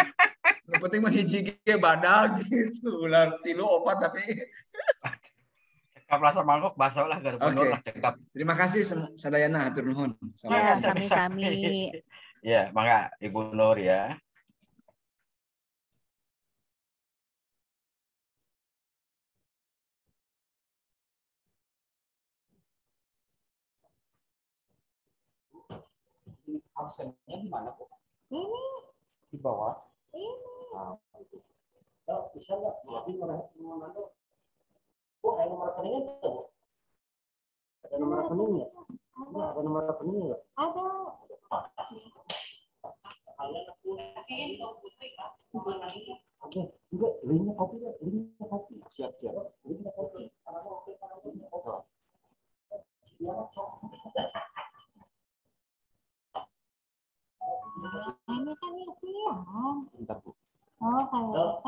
J: Yang penting mah hiji ge badag gitu. Ulah tilu opat tapi
F: Cekap rasa mangkok baso lah Gubernur lah cekap.
J: Terima kasih sadayana hatur nuhun.
B: Ya, sami-sami.
F: Ya, mangga Ibu Nur ya.
K: Absennya di mana kok? Ini di bawah. Ini. Nah, itu. Ya, bisa nggak? Jadi nomor oh, ada nomor rekeningnya tuh. Ada nomor rekeningnya? Enggak, ada nomor rekeningnya nggak? Ada. Oke, juga linknya kopi ya, linknya kopi. Siap. Linknya kopi. Ini kan siang. Bentar, Bu. Oh, kayak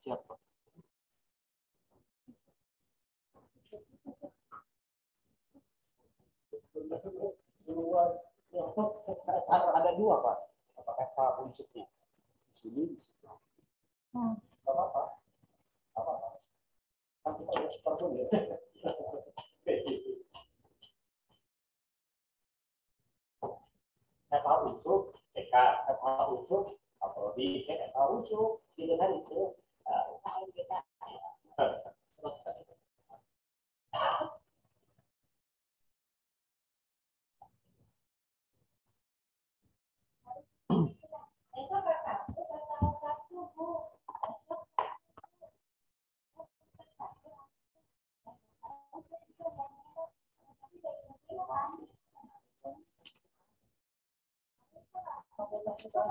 K: siap. Ada dua, Pak. Apakah Pak unsurnya? Di sini, di sini. Apa-apa. Kan kita harus perlu ya. FH unsur, CK, FH unsur, Aprodi, FH unsur, silakan itu. Kita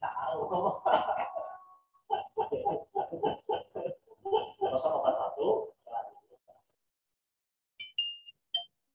K: tahu.